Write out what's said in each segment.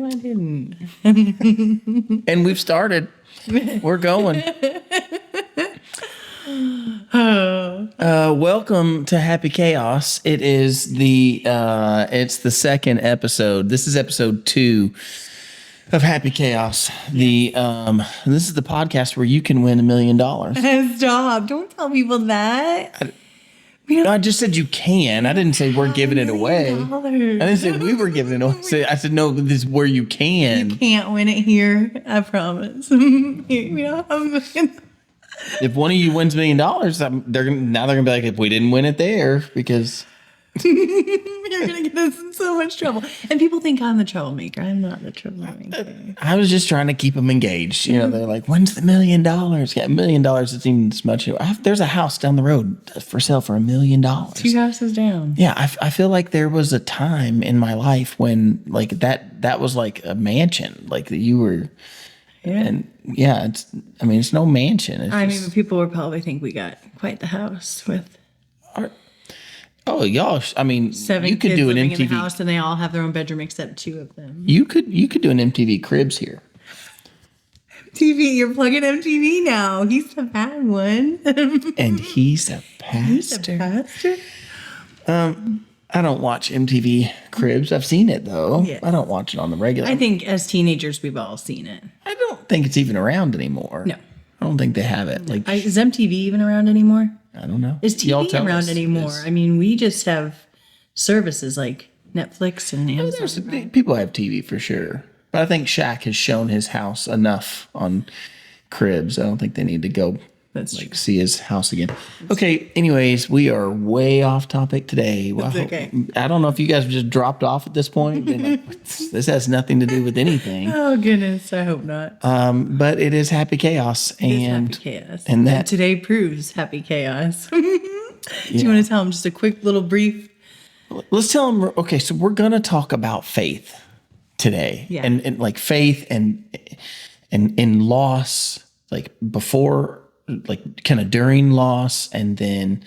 I didn't. And we've started. We're going. Welcome to Happy Chaos. It is it's the second episode. This is episode 2 of Happy Chaos. This is the podcast where you can win $1 million. Stop! Don't tell people that. I just said you can. I didn't say we're giving it away. I didn't say we were giving it away. I said no. This is where you can. You can't win it here. I promise. We don't have $1 million. If one of you wins $1 million, they're gonna be like, if we didn't win it there, because you're gonna get us in so much trouble. And people think I'm the troublemaker. I'm not the troublemaker. I was just trying to keep them engaged. You know, they're like, when's the $1 million? Yeah, $1 million isn't even as much. There's a house down the road for sale for $1 million. 2 houses down. Yeah, I feel like there was a time in my life when like that was like a mansion, like that you were. Yeah. And yeah, it's no mansion. But people would probably think we got quite the house with. Oh, y'all! 7 you could kids do an living MTV in the house, and they all have their own bedroom except 2 of them. You could do an MTV Cribs here. MTV, you're plugging MTV now. He's the bad one. And he's a pastor. I don't watch MTV Cribs. I've seen it though. Yes. I don't watch it on the regular. I think as teenagers we've all seen it. I don't think it's even around anymore. No. I don't think they have it. Like, is MTV even around anymore? I don't know. Is TV around anymore? We just have services like Netflix and Amazon. People have TV for sure. But I think Shaq has shown his house enough on Cribs. I don't think they need to go see his house again. Okay, anyways, we are way off topic today. Well, okay. I don't know if you guys just dropped off at this point. This has nothing to do with anything. Oh, goodness. I hope not. But it is Happy Chaos. And Happy Chaos. And that today proves Happy Chaos. Do you want to tell them just a quick little brief? Let's tell them, okay, so we're going to talk about faith today. Yeah. And like faith and in loss, like before, like kind of during loss, and then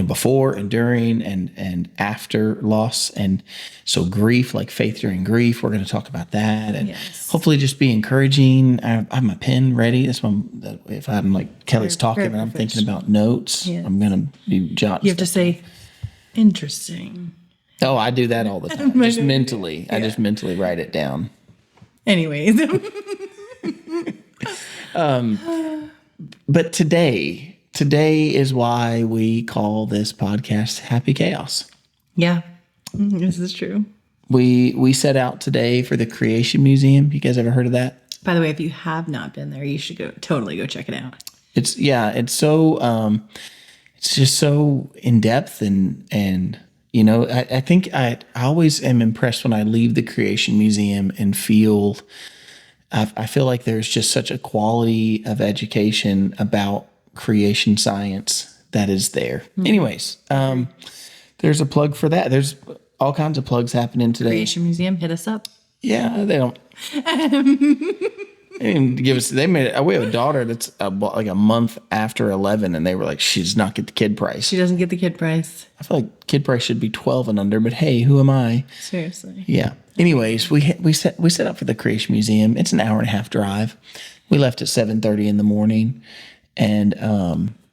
before and during and after loss. And so grief, like faith during grief, we're going to talk about that, and hopefully just be encouraging. I have my pen ready. That's one. If I'm like Kelly's talking and I'm thinking about notes, I'm going to be jotting. You have to say interesting. Oh, I do that all the time. Just mentally. I just mentally write it down. Anyways. But today is why we call this podcast Happy Chaos. Yeah, this is true. We set out today for the Creation Museum. You guys ever heard of that? By the way, if you have not been there, you should totally go check it out. It's so it's just so in depth and I think I always am impressed when I leave the Creation Museum and I feel like there's just such a quality of education about creation science that is there. Mm-hmm. Anyways, there's a plug for that. There's all kinds of plugs happening today. Creation Museum, hit us up. Yeah, they don't. They didn't give us. We have a daughter that's like a month after 11, and they were like, she does not get the kid price. She doesn't get the kid price. I feel like kid price should be 12 and under, but hey, who am I? Seriously. Yeah. Anyways, we set up for the Creation Museum. It's an 1.5-hour drive. We left at 7:30 in the morning, and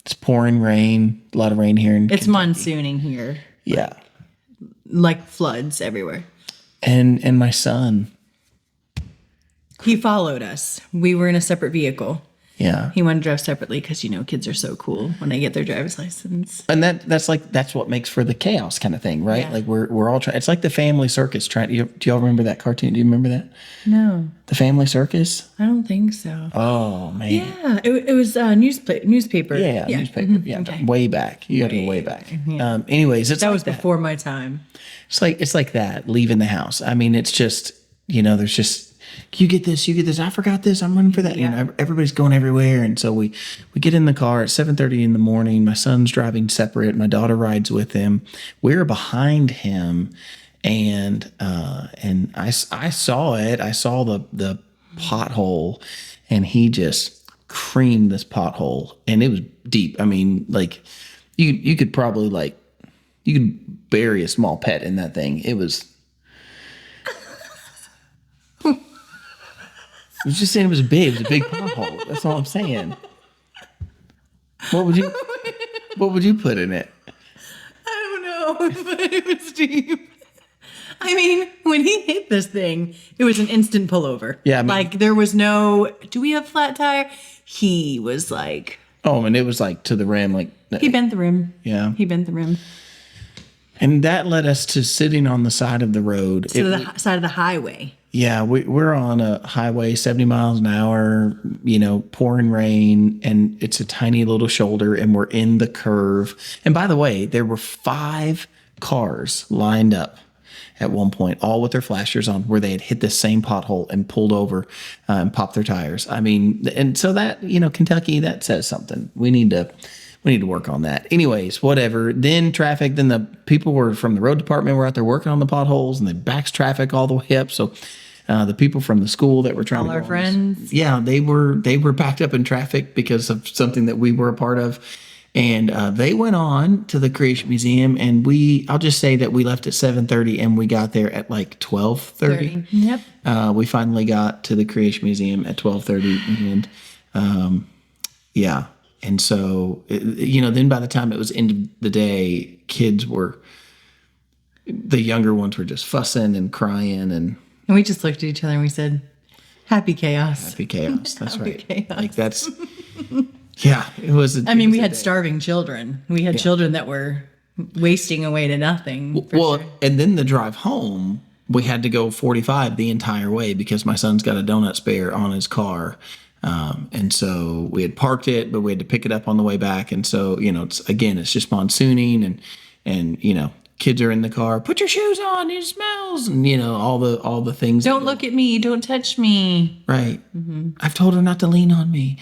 it's pouring rain. A lot of rain here in It's Kentucky. monsooning here. Yeah. Like floods everywhere. And my son. He followed us. We were in a separate vehicle. Yeah. He wanted to drive separately because, kids are so cool when they get their driver's license. And that's what makes for the chaos kind of thing, right? Yeah. Like we're all trying. It's like the Family Circus trying. Do y'all remember that cartoon? Do you remember that? No. The Family Circus? I don't think so. Oh, man. Yeah. It was newspaper. Yeah, newspaper. Mm-hmm. Yeah, okay. Way back. You got to go way back. Yeah. Anyways, that was before my time. It's like that, leaving the house. It's just, there's just, you get this, I forgot this, I'm running for that. Yeah. Everybody's going everywhere. And so we get in the car at 7:30 in the morning. My son's driving separate. My daughter rides with him. We're behind him. And I saw it. I saw the pothole, and he just creamed this pothole, and it was deep. You could probably you could bury a small pet in that thing. It was I was just saying it was big. It was a big pothole. That's all I'm saying. What would you put in it? I don't know, but it was deep. I mean, when he hit this thing, it was an instant pullover. Yeah, I mean, like there was no, do we have flat tire? He was like, oh, and it was like to the rim, like he bent the rim. Yeah. He bent the rim. And that led us to sitting on the side of the road. To the side of the highway. Yeah, we're on a highway, 70 miles an hour, pouring rain, and it's a tiny little shoulder, and we're in the curve. And by the way, there were 5 cars lined up at one point, all with their flashers on, where they had hit the same pothole and pulled over and popped their tires. I mean, and so that, Kentucky, that says something. We need to work on that. Anyways, whatever. Then traffic, then the people were from the road department were out there working on the potholes, and they backs traffic all the way up. So the people from the school that were trying all to our go friends. yeah, they were backed up in traffic because of something that we were a part of. And they went on to the Creation Museum, and I'll just say that we left at 7:30 and we got there at like 12:30. Yep. We finally got to the Creation Museum at 12:30, and yeah. And so, then by the time it was end of the day, the younger ones were just fussing and crying, and we just looked at each other and we said, happy chaos. happy chaos. That's Happy right. chaos. Like that's, yeah, it was. We had starving children. We had children that were wasting away to nothing. Well, and then the drive home, we had to go 45 the entire way because my son's got a donut spare on his car. And so we had parked it, but we had to pick it up on the way back. And so, it's just monsooning and kids are in the car, put your shoes on, it smells. And, all the things. Don't look at me. Don't touch me. Right. Mm-hmm. I've told her not to lean on me.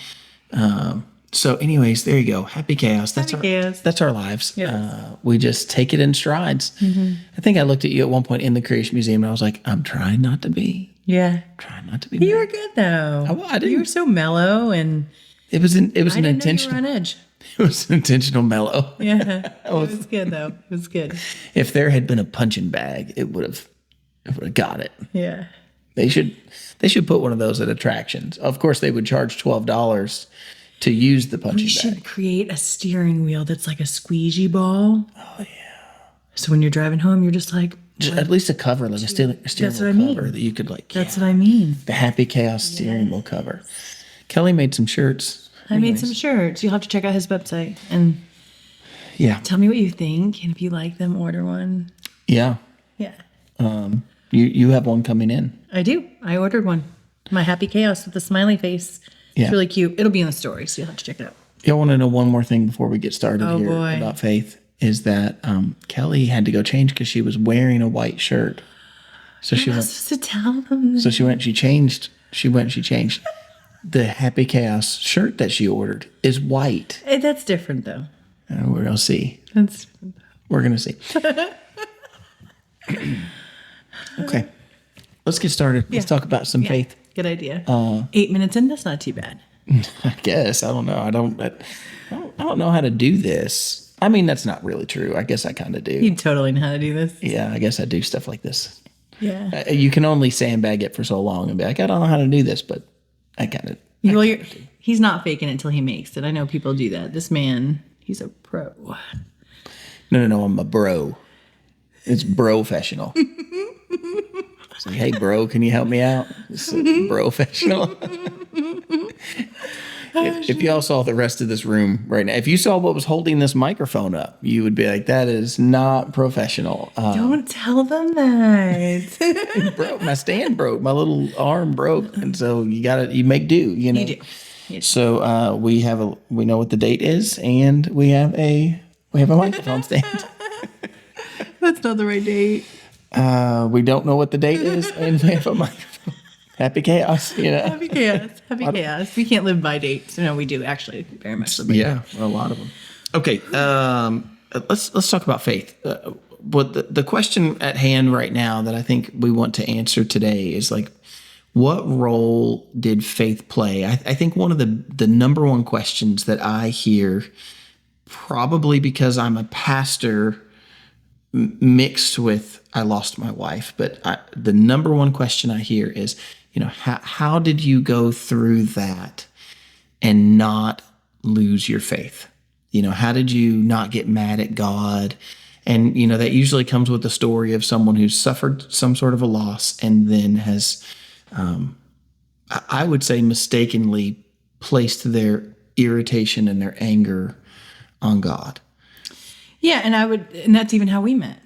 So anyways, there you go. Happy chaos. That's our lives. Yes. We just take it in strides. Mm-hmm. I think I looked at you at one point in the Creation Museum and I was like, I'm trying not to be. Yeah. Trying not to be. You were good though. I didn't. You were so mellow, and it was an I didn't know intentional. you were on edge. It was an intentional mellow. Yeah. It was good though. It was good. If there had been a punching bag, it would have got it. Yeah. They should put one of those at attractions. Of course, they would charge $12 to use the punching We should bag. create a steering wheel that's like a squeegee ball. Oh yeah. So when you're driving home, you're just like, Just at least a cover, like a steering wheel cover that you could like. That's what I mean. The Happy Chaos steering wheel cover. Kelly made some shirts. I made some shirts. You'll have to check out his website and tell me what you think. And if you like them, order one. Yeah. Yeah. You have one coming in. I do. I ordered one. My Happy Chaos with the smiley face. Yeah. It's really cute. It'll be in the story, so you'll have to check it out. Y'all want to know one more thing before we get started here boy. about Faith? Is that Kelly had to go change because she was wearing a white shirt. So she I'm went. not supposed to tell them. So she went. She changed. The Happy Chaos shirt that she ordered is white. Hey, that's different, though. We're gonna see. That's We're gonna see. Okay, let's get started. Let's talk about some faith. good idea. 8 minutes in, that's not too bad. I guess I don't know. I don't know how to do this. I mean, that's not really true. I guess I kind of do. You totally know how to do this. Yeah, I guess I do stuff like this. Yeah. You can only sandbag it for so long and be like, I don't know how to do this, but I kind of. Well, he's not faking it until he makes it. I know people do that. This man, he's a pro. No, I'm a bro. It's bro-fessional. It's like, hey, bro, can you help me out? It's bro-fessional. If y'all saw the rest of this room right now, if you saw what was holding this microphone up, you would be like, that is not professional. Don't tell them that. Broke. My stand broke. My little arm broke. And so you make do, You do. So we know what the date is, and we have a microphone stand. That's not the right date. We don't know what the date is, and we have a microphone. Happy chaos, Happy chaos. Happy chaos. We can't live by dates. No, we do actually very much live by dates. A lot of them. Okay, let's talk about faith. But the question at hand right now that I think we want to answer today is like, what role did faith play? I think one of the number one questions that I hear, probably because I'm a pastor, mixed with I lost my wife. But the number one question I hear is, how did you go through that and not lose your faith? How did you not get mad at God? And, that usually comes with the story of someone who's suffered some sort of a loss and then has, I would say, mistakenly placed their irritation and their anger on God. Yeah, and that's even how we met.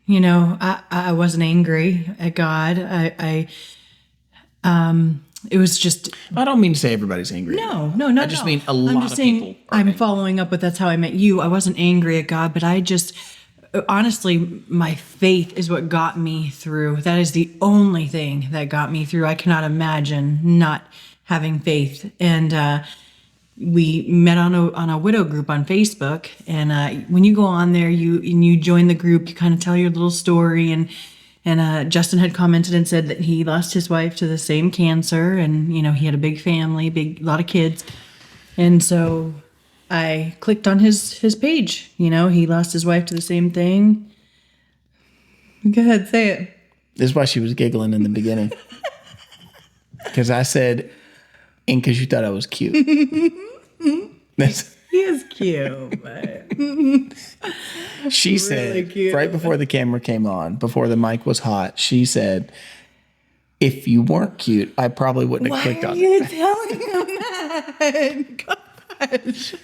I wasn't angry at God. It was just. I don't mean to say everybody's angry. No, not I just mean a lot of people. I'm following up with that's how I met you. I wasn't angry at God, but I just, honestly, my faith is what got me through. That is the only thing that got me through. I cannot imagine not having faith. And we met on a widow group on Facebook. And when you go on there, you join the group, you kind of tell your little story. And Justin had commented and said that he lost his wife to the same cancer, and he had a big family, lot of kids, and so I clicked on his page. He lost his wife to the same thing. Go ahead, say it. This is why she was giggling in the beginning, because I said, and because you thought I was cute. He is cute, but she really said cute. Right before the camera came on, before the mic was hot, she said, if you weren't cute, I probably wouldn't have clicked on it. Why are you telling him that? Gosh.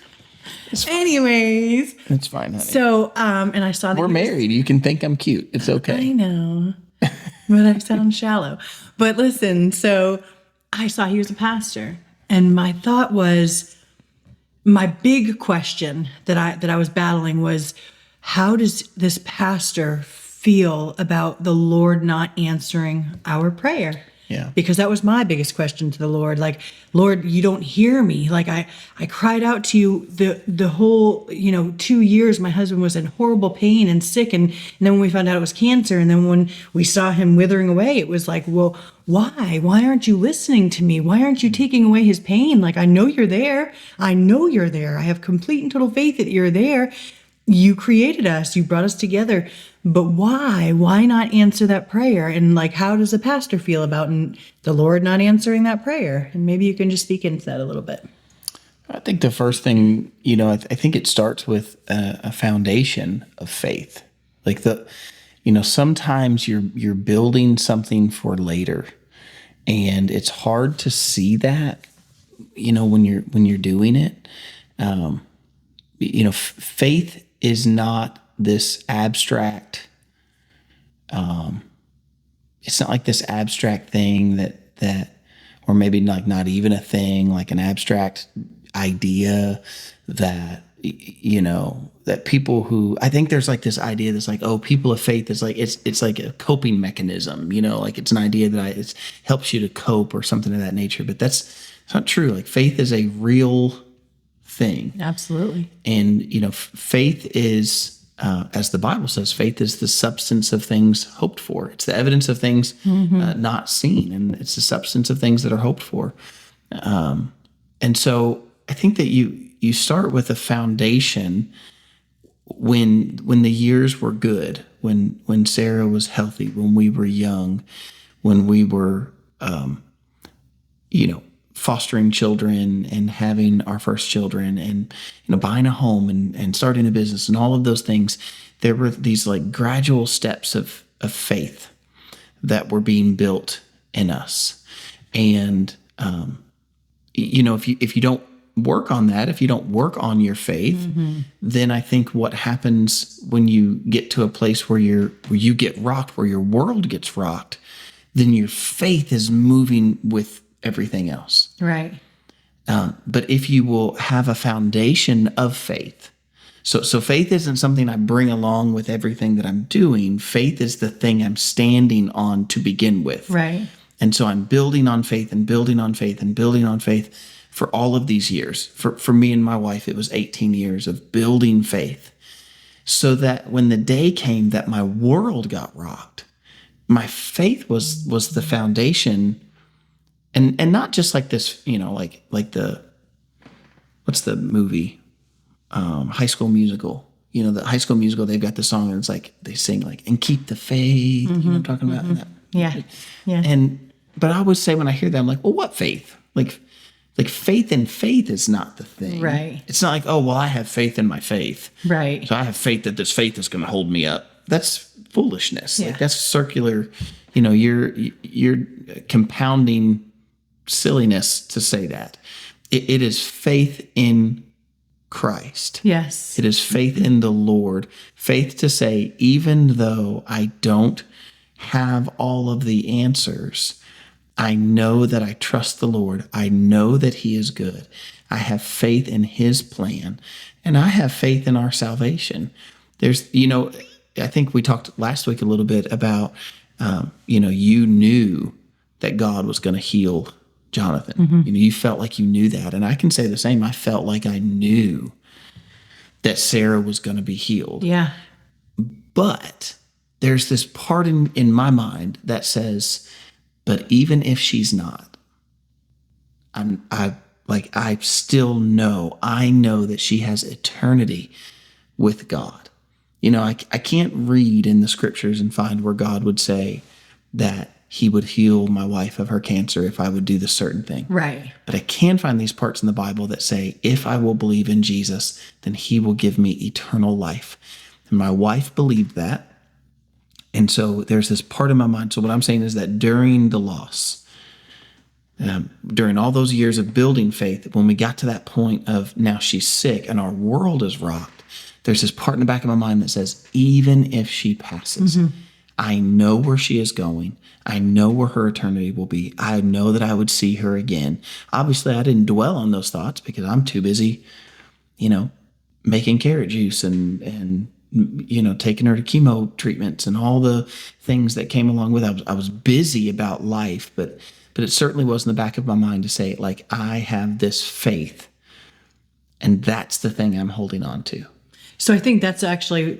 Anyways. It's fine, honey. So, and I saw that we're married. You can think I'm cute. It's okay. I know, but I sound shallow. But listen, so I saw he was a pastor, and my thought was, my big question that I was battling was, how does this pastor feel about the Lord not answering our prayer? Yeah. Because that was my biggest question to the Lord. Like, Lord, you don't hear me. Like I cried out to you the whole, 2 years my husband was in horrible pain and sick. And then when we found out it was cancer, and then when we saw him withering away, it was like, well, why? Why aren't you listening to me? Why aren't you taking away his pain? Like, I know you're there. I know you're there. I have complete and total faith that you're there. You created us. You brought us together. But why? Why not answer that prayer? And like, how does a pastor feel about the Lord not answering that prayer? And maybe you can just speak into that a little bit. I think the first thing, I think it starts with a foundation of faith. Like sometimes you're building something for later, and it's hard to see that, when you're doing it. Faith is not this abstract. It's not like this abstract thing that, or maybe like not even a thing, like an abstract idea that, that people who, I think there's like this idea that's like, oh, people of faith is like, it's like a coping mechanism, like it's an idea that it helps you to cope or something of that nature. But it's not true. Like, faith is a real thing. Absolutely. And, faith is, as the Bible says, faith is the substance of things hoped for. It's the evidence of things not seen, and it's the substance of things that are hoped for. And so I think that you start with a foundation when the years were good, when Sarah was healthy, when we were young, when we were, fostering children and having our first children, and buying a home and starting a business and all of those things. There were these like gradual steps of faith that were being built in us. And if you don't work on that, if you don't work on your faith, then I think what happens when you get to a place where you get rocked, where your world gets rocked, then your faith is moving with everything else. Right. But if you will have a foundation of faith, so faith isn't something I bring along with everything that I'm doing. Faith is the thing I'm standing on to begin with. Right. And so I'm building on faith and building on faith and building on faith for all of these years. For me and my wife, it was 18 years of building faith, so that when the day came that my world got rocked, my faith was the foundation. And not just like this, like the, what's the movie? High School Musical. the High School Musical, they've got the song and it's like, they sing like, and keep the faith, you know what I'm talking about? That. Yeah. Yeah. But I would say when I hear that, I'm like, well, what faith? Like faith in faith is not the thing. Right. It's not like, oh, well, I have faith in my faith. Right. So I have faith that this faith is going to hold me up. That's foolishness. Yeah. Like that's circular, you're compounding silliness to say that. It is faith in Christ. Yes. It is faith in the Lord. Faith to say, even though I don't have all of the answers, I know that I trust the Lord. I know that he is good. I have faith in his plan, and I have faith in our salvation. There's, I think we talked last week a little bit about, you knew that God was going to heal Jonathan. You felt like you knew that. And I can say the same. I felt like I knew that Sarah was going to be healed. Yeah. But there's this part in my mind that says, but even if she's not, I still know, I know that she has eternity with God. I can't read in the scriptures and find where God would say that he would heal my wife of her cancer if I would do this certain thing. Right. But I can find these parts in the Bible that say, if I will believe in Jesus, then he will give me eternal life. And my wife believed that. And so there's this part of my mind. So what I'm saying is that during the loss, during all those years of building faith, when we got to that point of now she's sick and our world is rocked, there's this part in the back of my mind that says, even if she passes, I know where she is going. I know where her eternity will be. I know that I would see her again. Obviously, I didn't dwell on those thoughts because I'm too busy, making carrot juice and taking her to chemo treatments and all the things that came along with it. I was busy about life, but it certainly was in the back of my mind to say, like, I have this faith, and that's the thing I'm holding on to. So I think that's actually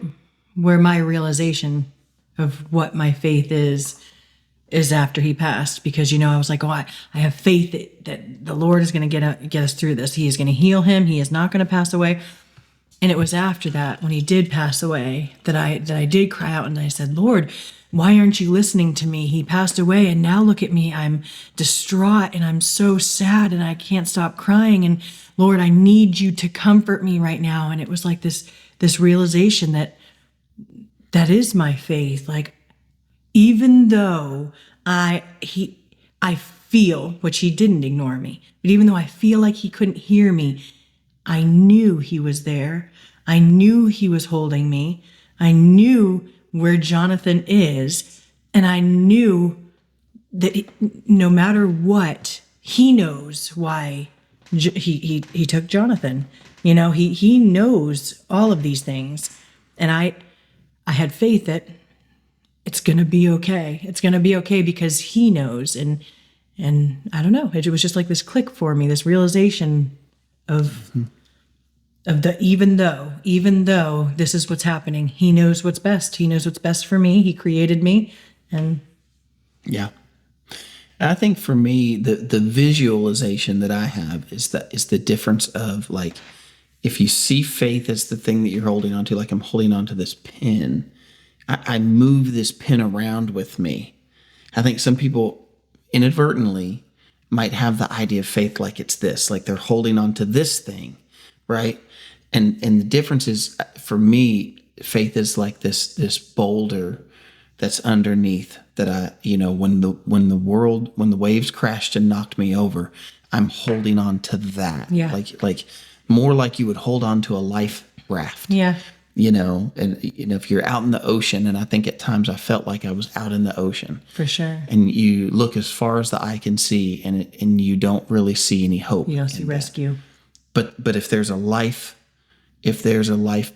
where my realization of what my faith is after he passed, because I was like, I have faith that the Lord is going to get us through this. He is going to heal him. He is not going to pass away. And it was after that, when he did pass away, that I did cry out and I said, Lord, why aren't you listening to me? He passed away, and now look at me. I'm distraught and I'm so sad and I can't stop crying. And Lord, I need you to comfort me right now. And it was like this realization that is my faith. Like, even though I feel, which he didn't ignore me, but even though I feel like he couldn't hear me, I knew he was there. I knew he was holding me. I knew where Jonathan is, and I knew that no matter what, he knows why he took Jonathan. He knows all of these things, and I had faith that it's going to be okay. It's going to be okay because he knows. And I don't know, it was just like this click for me, this realization of the, even though this is what's happening, he knows what's best. He knows what's best for me. He created me. And yeah. I think for me, the visualization that I have is the difference of, like, if you see faith as the thing that you're holding on to, like I'm holding on to this pin, I move this pin around with me. I think some people inadvertently might have the idea of faith like it's this, like they're holding on to this thing, right? And the difference is, for me, faith is like this boulder that's underneath that when the waves crashed and knocked me over, I'm holding on to that. Yeah. Like more like you would hold on to a life raft. yeah, And if you're out in the ocean, and I think at times I felt like I was out in the ocean. for sure. And you look as far as the eye can see, and you don't really see any hope. You don't see rescue. But if there's a life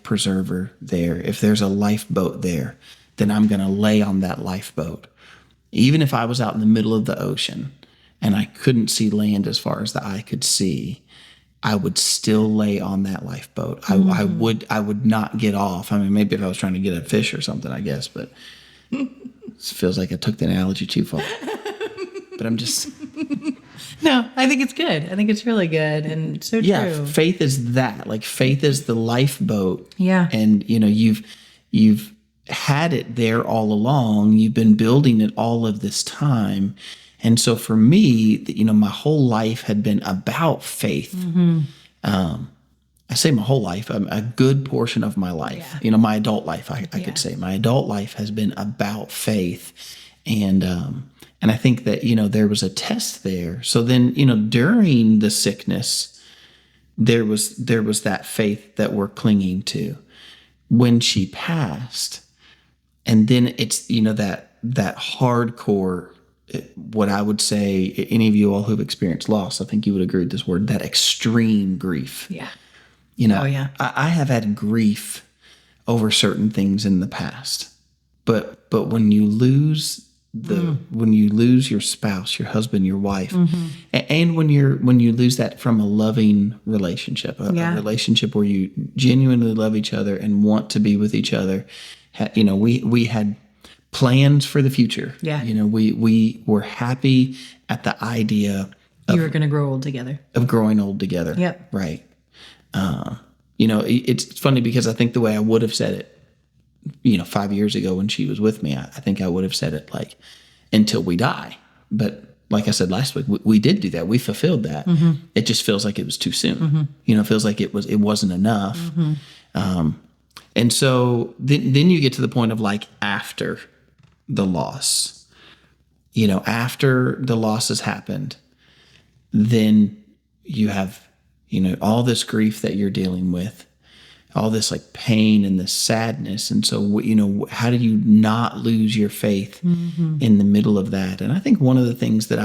preserver there, if there's a lifeboat there, then I'm going to lay on that lifeboat. Even if I was out in the middle of the ocean and I couldn't see land as far as the eye could see, I would still lay on that lifeboat. I would not get off. I mean, maybe if I was trying to get a fish or something, I guess, but it feels like I took the analogy too far. But I'm just No, I think it's good. I think it's really good and so Yeah, true. faith is that. Like faith is the lifeboat. Yeah. And you've had it there all along. You've been building it all of this time. And so for me, my whole life had been about faith. I say my whole life, a good portion of my life, my adult life, I could say my adult life has been about faith. And I think that, there was a test there. So then, during the sickness, there was that faith that we're clinging to when she passed. And then it's, that hardcore, what I would say, any of you all who've experienced loss, I think you would agree with this word, that extreme grief. Yeah. Oh, yeah. I have had grief over certain things in the past, but when you lose when you lose your spouse, your husband, your wife, and when you lose that from a loving relationship, a relationship where you genuinely love each other and want to be with each other, we had plans for the future. Yeah. We were happy at the idea you were going to grow old together. Of growing old together. Yep. Right. It's funny because I think the way I would have said it, 5 years ago when she was with me, I think I would have said it like, until we die. But like I said last week, we did do that. We fulfilled that. It just feels like it was too soon. It feels like it wasn't enough. And so then you get to the point of like after the loss, after the loss has happened, then you have, all this grief that you're dealing with, all this like pain and this sadness. And so, how do you not lose your faith in the middle of that? And I think one of the things that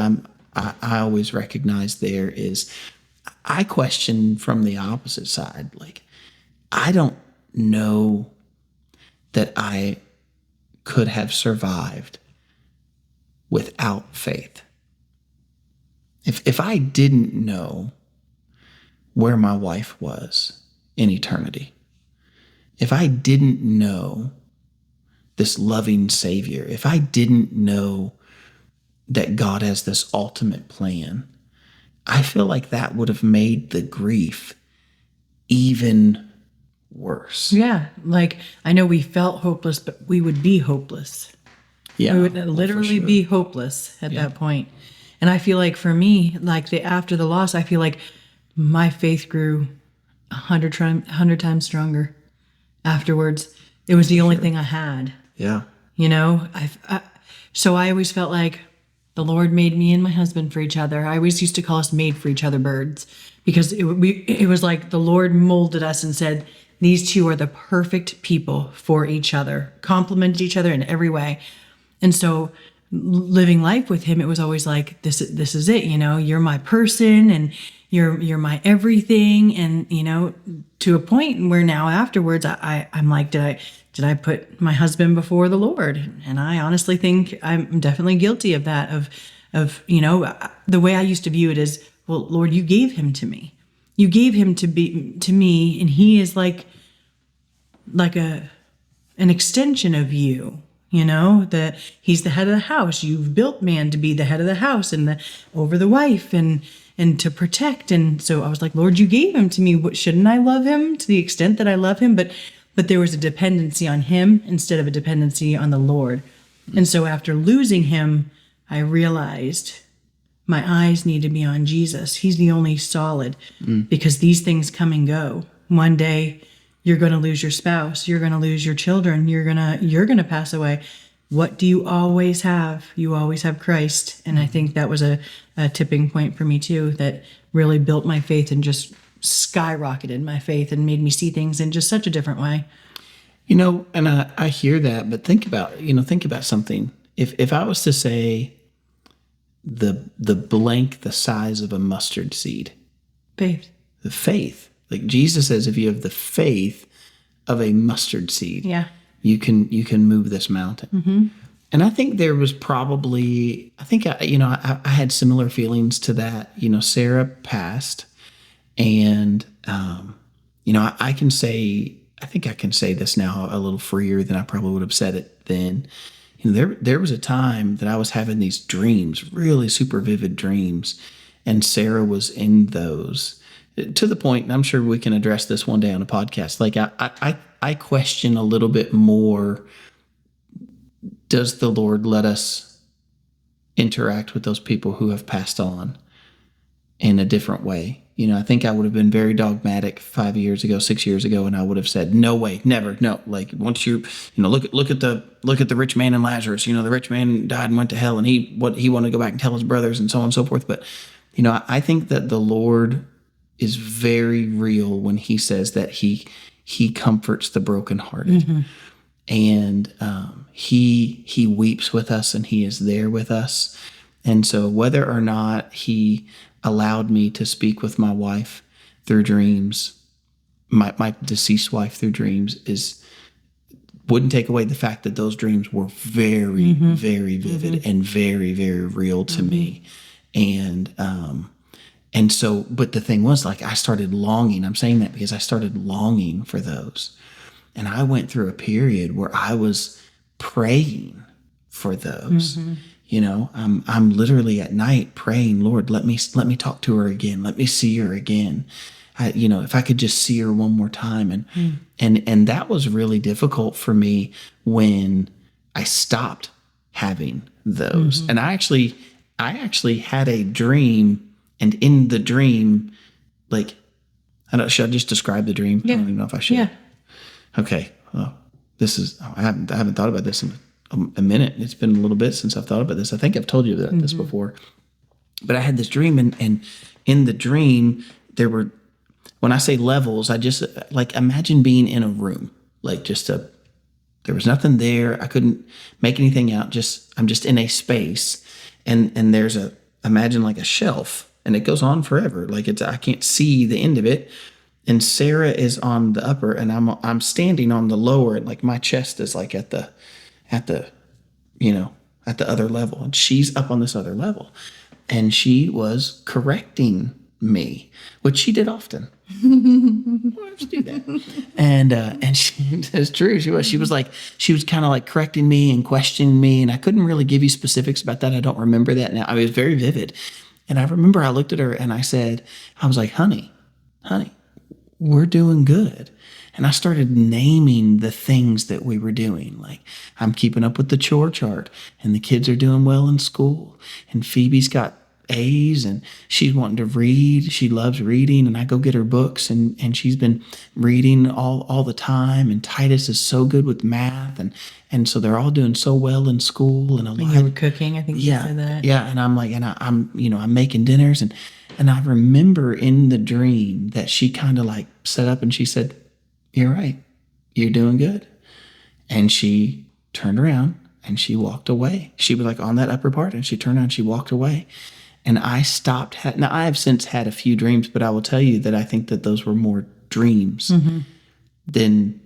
I always recognize there is I question from the opposite side. Like, I don't know that I could have survived without faith. If I didn't know where my wife was in eternity, if I didn't know this loving Savior, if I didn't know that God has this ultimate plan, I feel like that would have made the grief even worse. Yeah. Like, I know we felt hopeless, but we would be hopeless. Yeah. We would literally be hopeless at that point. And I feel like for me, like after the loss, I feel like my faith grew 100 times stronger afterwards. It was the only thing I had. Yeah. So I always felt like the Lord made me and my husband for each other. I always used to call us made for each other birds, because it was like the Lord molded us and said, these two are the perfect people for each other, complemented each other in every way. And so living life with him, it was always like, this is it, you're my person and you're my everything. And, to a point where now afterwards, I'm like, did I put my husband before the Lord? And I honestly think I'm definitely guilty of that, of the way I used to view it is, well, Lord, you gave him to me. You gave him to me, and he is like an extension of you. That he's the head of the house. You've built man to be the head of the house and over the wife and to protect. And so I was like, Lord, you gave him to me. Shouldn't I love him to the extent that I love him? But there was a dependency on him instead of a dependency on the Lord. And so after losing him, I realized my eyes need to be on Jesus. He's the only solid, because these things come and go. One day you're going to lose your spouse. You're going to lose your children. You're going to pass away. What do you always have? You always have Christ. And I think that was a tipping point for me too, that really built my faith and just skyrocketed my faith and made me see things in just such a different way. And I hear that, but think about something. If I was to say the blank, the size of a mustard seed, the faith. Like Jesus says, if you have the faith of a mustard seed, you can move this mountain. And I think there was probably, I had similar feelings to that. Sarah passed, and I can say this now a little freer than I probably would have said it then. There was a time that I was having these dreams, really super vivid dreams, and Sarah was in those, to the point, and I'm sure we can address this one day on a podcast. Like I question a little bit more, does the Lord let us interact with those people who have passed on in a different way? I think I would have been very dogmatic 5 years ago, 6 years ago, and I would have said, no way, never, no. Like once look at the rich man and Lazarus. The rich man died and went to hell, and he wanted to go back and tell his brothers, and so on and so forth. But I think that the Lord is very real when He says that He comforts the brokenhearted, and He weeps with us, and He is there with us. And so whether or not He allowed me to speak with my wife through dreams, my deceased wife through dreams, wouldn't take away the fact that those dreams were very, very vivid and very, very real to me. And so, but the thing was, like, I started longing. I'm saying that because I started longing for those. And I went through a period where I was praying for those. I'm literally at night praying, Lord, let me talk to her again. Let me see her again. If I could just see her one more time. And that was really difficult for me when I stopped having those. And I actually had a dream, and in the dream, like, should I just describe the dream? Yeah. I don't even know if I should. Yeah. Okay. Well, I haven't thought about this in a minute. It's been a little bit since I've thought about this. I think I've told you this before, but I had this dream, and in the dream there were, when I say levels, I just like imagine being in a room, like there was nothing there. I couldn't make anything out. I'm just in a space, and there's imagine like a shelf, and it goes on forever. Like I can't see the end of it. And Sarah is on the upper, and I'm standing on the lower, and like my chest is like at the other level, and she's up on this other level, and she was correcting me, which she did often. Why don't you do that? And she, it's true. She was kind of like correcting me and questioning me, and I couldn't really give you specifics about that. I don't remember that now. I mean, it was very vivid, and I remember I looked at her and I was like, honey, we're doing good. And I started naming the things that we were doing. Like, I'm keeping up with the chore chart, and the kids are doing well in school, and Phoebe's got A's, and she's wanting to read. She loves reading, and I go get her books, and she's been reading all the time. And Titus is so good with math, and so they're all doing so well in school. And you were cooking, I think you said that. Yeah, and I'm like, and I'm making dinners, and I remember in the dream that she kind of like sat up and she said, "You're right. You're doing good." And she turned around and she walked away. She was like on that upper part, and she turned around and she walked away. And I stopped. Now, I have since had a few dreams, but I will tell you that I think that those were more dreams than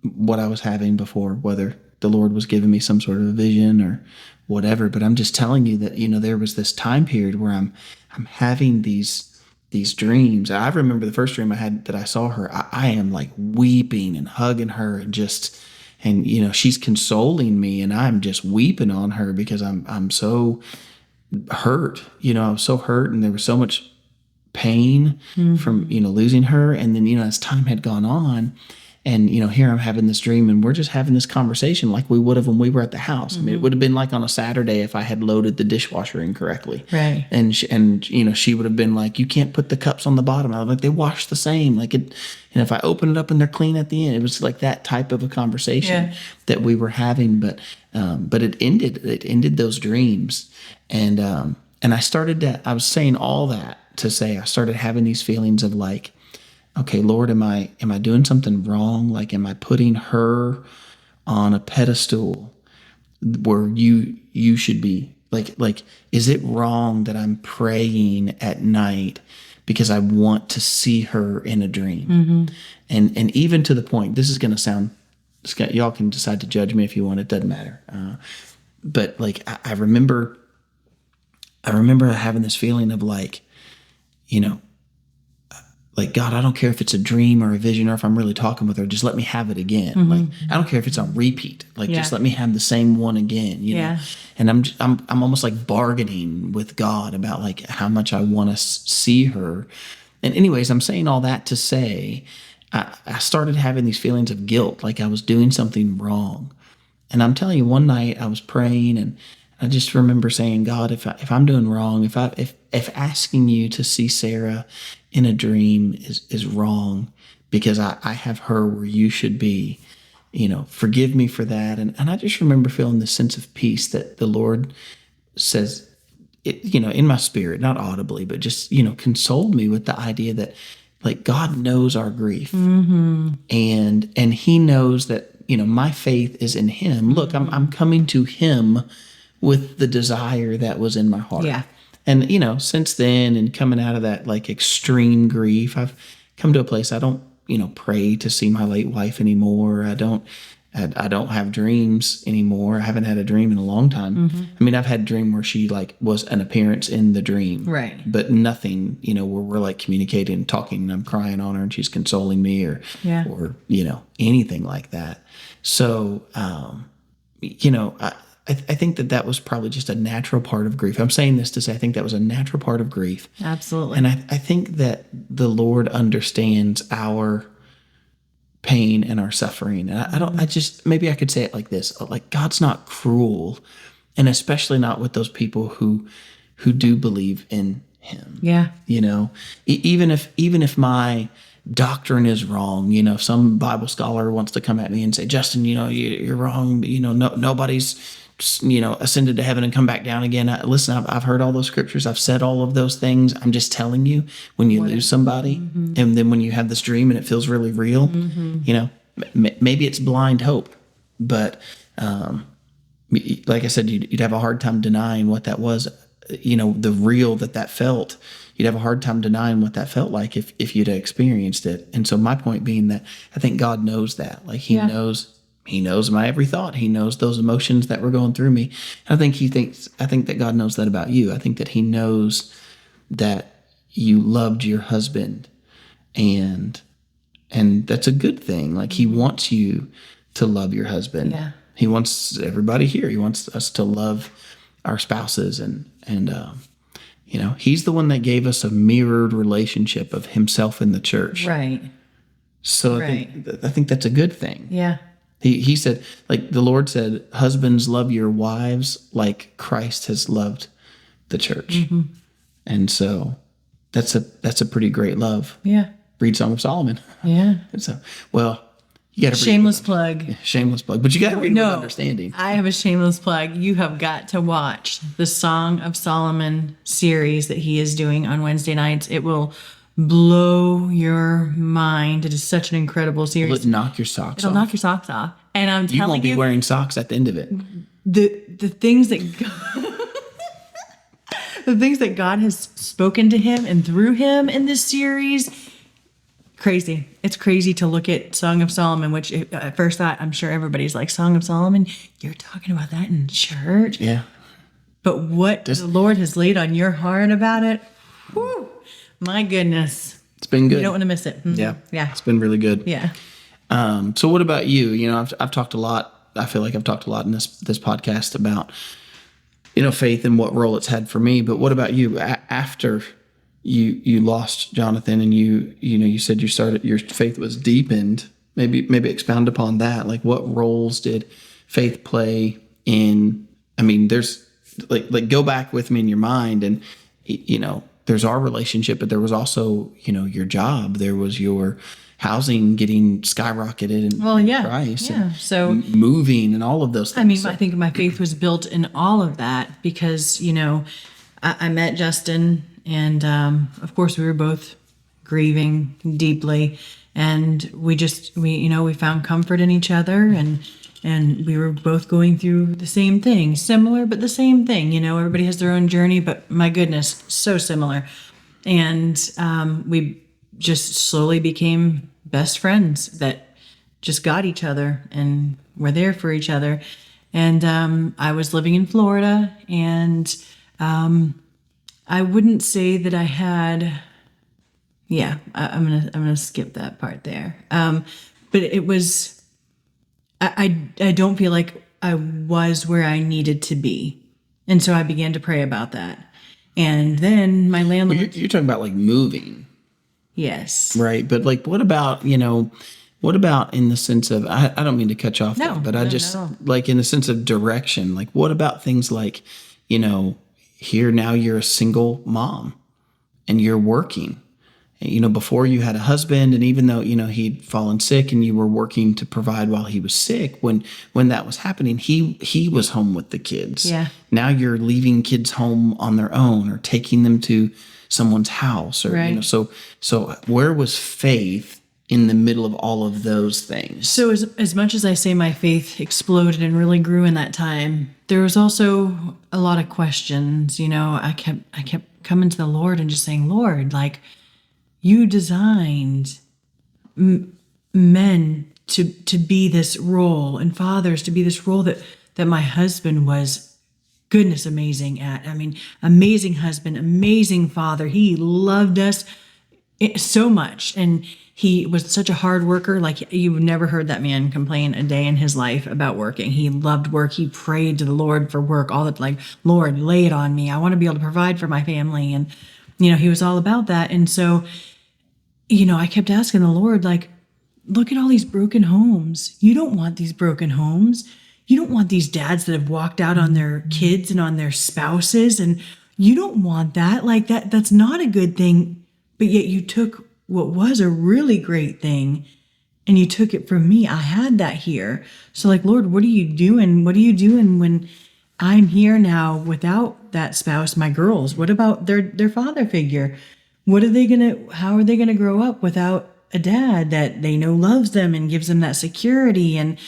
what I was having before, whether the Lord was giving me some sort of a vision or whatever. But I'm just telling you that, there was this time period where I'm having these dreams. I remember the first dream I had that I saw her. I am like weeping and hugging her, and she's consoling me, and I'm just weeping on her because I'm so hurt. I was so hurt, and there was so much pain from losing her. And then as time had gone on, and here I'm having this dream, and we're just having this conversation like we would have when we were at the house. I mean, it would have been like on a Saturday if I had loaded the dishwasher incorrectly, right? And she would have been like, "You can't put the cups on the bottom." I was like, "They wash the same." Like it, and if I open it up and they're clean at the end, it was like that type of a conversation that we were having. But it ended those dreams, and I was saying all that to say I started having these feelings of like, okay, Lord, am I doing something wrong? Like, am I putting her on a pedestal where you should be? Like, is it wrong that I'm praying at night because I want to see her in a dream? And even to the point, this is going to sound, y'all can decide to judge me if you want. It doesn't matter. But like, I remember having this feeling of like, like, God, I don't care if it's a dream or a vision or if I'm really talking with her, just let me have it again. Like, I don't care if it's on repeat. Like, just let me have the same one again, you know? And I'm almost like bargaining with God about like how much I want to see her. And anyways, I'm saying all that to say, I started having these feelings of guilt, like I was doing something wrong. And I'm telling you, one night I was praying and I just remember saying, God, if I'm doing wrong, if asking you to see Sarah in a dream is wrong because I have her where you should be, you know, forgive me for that. And I just remember feeling this sense of peace that the Lord says, it, you know, in my spirit, not audibly, but just, you know, consoled me with the idea that like God knows our grief and he knows that, you know, my faith is in him. Look, I'm coming to him with the desire that was in my heart. Yeah. And, you know, since then and coming out of that like extreme grief, I've come to a place I don't, you know, pray to see my late wife anymore. I don't have dreams anymore. I haven't had a dream in a long time. I mean, I've had a dream where she like was an appearance in the dream. Right. But nothing, you know, where we're like communicating and talking and I'm crying on her and she's consoling me or, you know, anything like that. So, you know, I think that was probably just a natural part of grief. I'm saying this to say I think that was a natural part of grief. Absolutely. And I think that the Lord understands our pain and our suffering. And maybe I could say it like this, like God's not cruel, and especially not with those people who do believe in him. Yeah. You know, even if my doctrine is wrong, you know, if some Bible scholar wants to come at me and say, Justin, you know, you're wrong, you know, nobody's, you know, ascended to heaven and come back down again. Listen, I've heard all those scriptures. I've said all of those things. I'm just telling you, when you lose somebody and then when you have this dream and it feels really real, you know, maybe it's blind hope, but like I said, you'd have a hard time denying what that was, you know, the real that felt. You'd have a hard time denying what that felt like if you'd experienced it. And so my point being that I think God knows that. Like he knows my every thought. He knows those emotions that were going through me. And I think that God knows that about you. I think that he knows that you loved your husband and that's a good thing. Like he wants you to love your husband. Yeah. He wants everybody here. He wants us to love our spouses and you know, he's the one that gave us a mirrored relationship of himself and the church. Right. So I think that's a good thing. Yeah. He said, like the Lord said, husbands, love your wives like Christ has loved the church. And so that's a pretty great love. Yeah. Read Song of Solomon. Yeah. And so, well, you got to shameless plug. Shameless plug, but you got to read with understanding. I have a shameless plug. You have got to watch the Song of Solomon series that he is doing on Wednesday nights. It will blow your mind. It is such an incredible series. Will it knock your socks off? It'll knock your socks off. And I'm telling you, you won't be wearing socks at the end of it. The things that the things that God has spoken to him and through him in this series. Crazy. It's crazy to look at Song of Solomon, which at first thought, I'm sure everybody's like, Song of Solomon, you're talking about that in church? Yeah. But what the Lord has laid on your heart about it, whew, my goodness. It's been good. You don't want to miss it. Yeah. Yeah. It's been really good. Yeah. So what about you? You know, I've talked a lot. I feel like I've talked a lot in this podcast about, you know, faith and what role it's had for me. But what about you? After you lost Jonathan and you said your faith was deepened, maybe expound upon that. Like what roles did faith play in, I mean, there's like go back with me in your mind and, you know, there's our relationship, but there was also, you know, your job, there was your housing getting skyrocketed in price and so moving and all of those things. I mean, I think my faith was built in all of that because, you know, I met Justin and, of course we were both grieving deeply and we found comfort in each other and we were both going through the same thing, similar, but the same thing, you know, everybody has their own journey, but my goodness, so similar. And, we just slowly became best friends that just got each other and were there for each other. And, I was living in Florida and, I wouldn't say that I had Yeah, I'm gonna skip that part there. But it was I don't feel like I was where I needed to be, and so I began to pray about that. And then my Well, landlord, you're talking about like moving, yes, right? But like, what about, what about in the sense of, I don't mean to cut you off no, there, but I no, just no, like in the sense of direction, like what about things like, here now you're a single mom and you're working. Before you had a husband, and even though he'd fallen sick and you were working to provide while he was sick, when that was happening, he was home with the kids. Yeah. Now you're leaving kids home on their own or taking them to someone's house, or Right. so where was faith in the middle of all of those things? So as much as I say my faith exploded and really grew in that time, there was also a lot of questions. I kept coming to the Lord and just saying, Lord, like, you designed men to be this role, and fathers to be this role that my husband was, goodness, amazing at. I mean, amazing husband, amazing father. He loved us so much, and he was such a hard worker. Like, you've never heard that man complain a day in his life about working. He loved work. He prayed to the Lord for work, all that, like, Lord, lay it on me. I want to be able to provide for my family. And he was all about that. And so I kept asking the Lord, like, look at all these broken homes. You don't want these broken homes. You don't want these dads that have walked out on their kids and on their spouses. And you don't want that. Like, that's not a good thing. But yet you took what was a really great thing and you took it from me. I had that here. So, like, Lord, what are you doing? What are you doing when I'm here now without that spouse, my girls? What about their father figure? How are they gonna grow up without a dad that they know loves them and gives them that security? And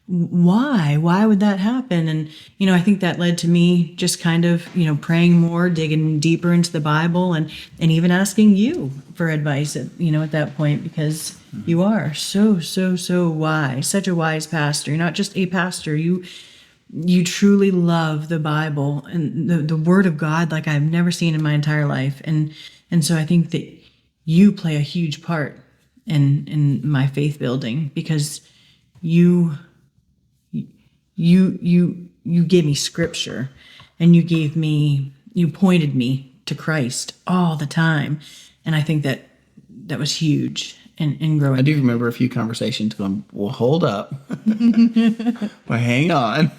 why would that happen? And I think that led to me just kind of praying more, digging deeper into the Bible, and even asking you for advice at that point, because you are so wise, such a wise pastor. You're not just a pastor, you truly love the Bible and the Word of God like I've never seen in my entire life. And so I think that you play a huge part in my faith building, because you gave me scripture, and you pointed me to Christ all the time. And I think that was huge in growing. I do remember a few conversations going, well, hold up. Well, hang on.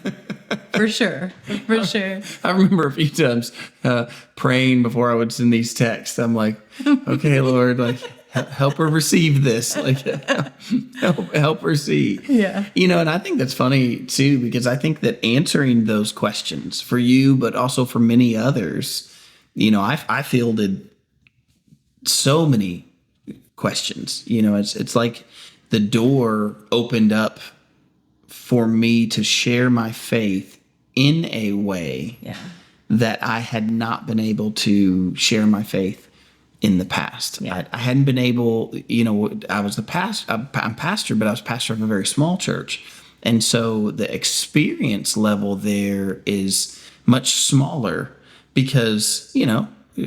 For sure. I remember a few times praying before I would send these texts. I'm like, okay, Lord, like, help her receive this. Like, help her see. Yeah. And I think that's funny too, because I think that answering those questions for you, but also for many others, I fielded so many questions. It's like the door opened up for me to share my faith in a way that I had not been able to share my faith in the past. Yeah. I hadn't been able, I was I'm pastor, but I was pastor of a very small church. And so the experience level there is much smaller, because,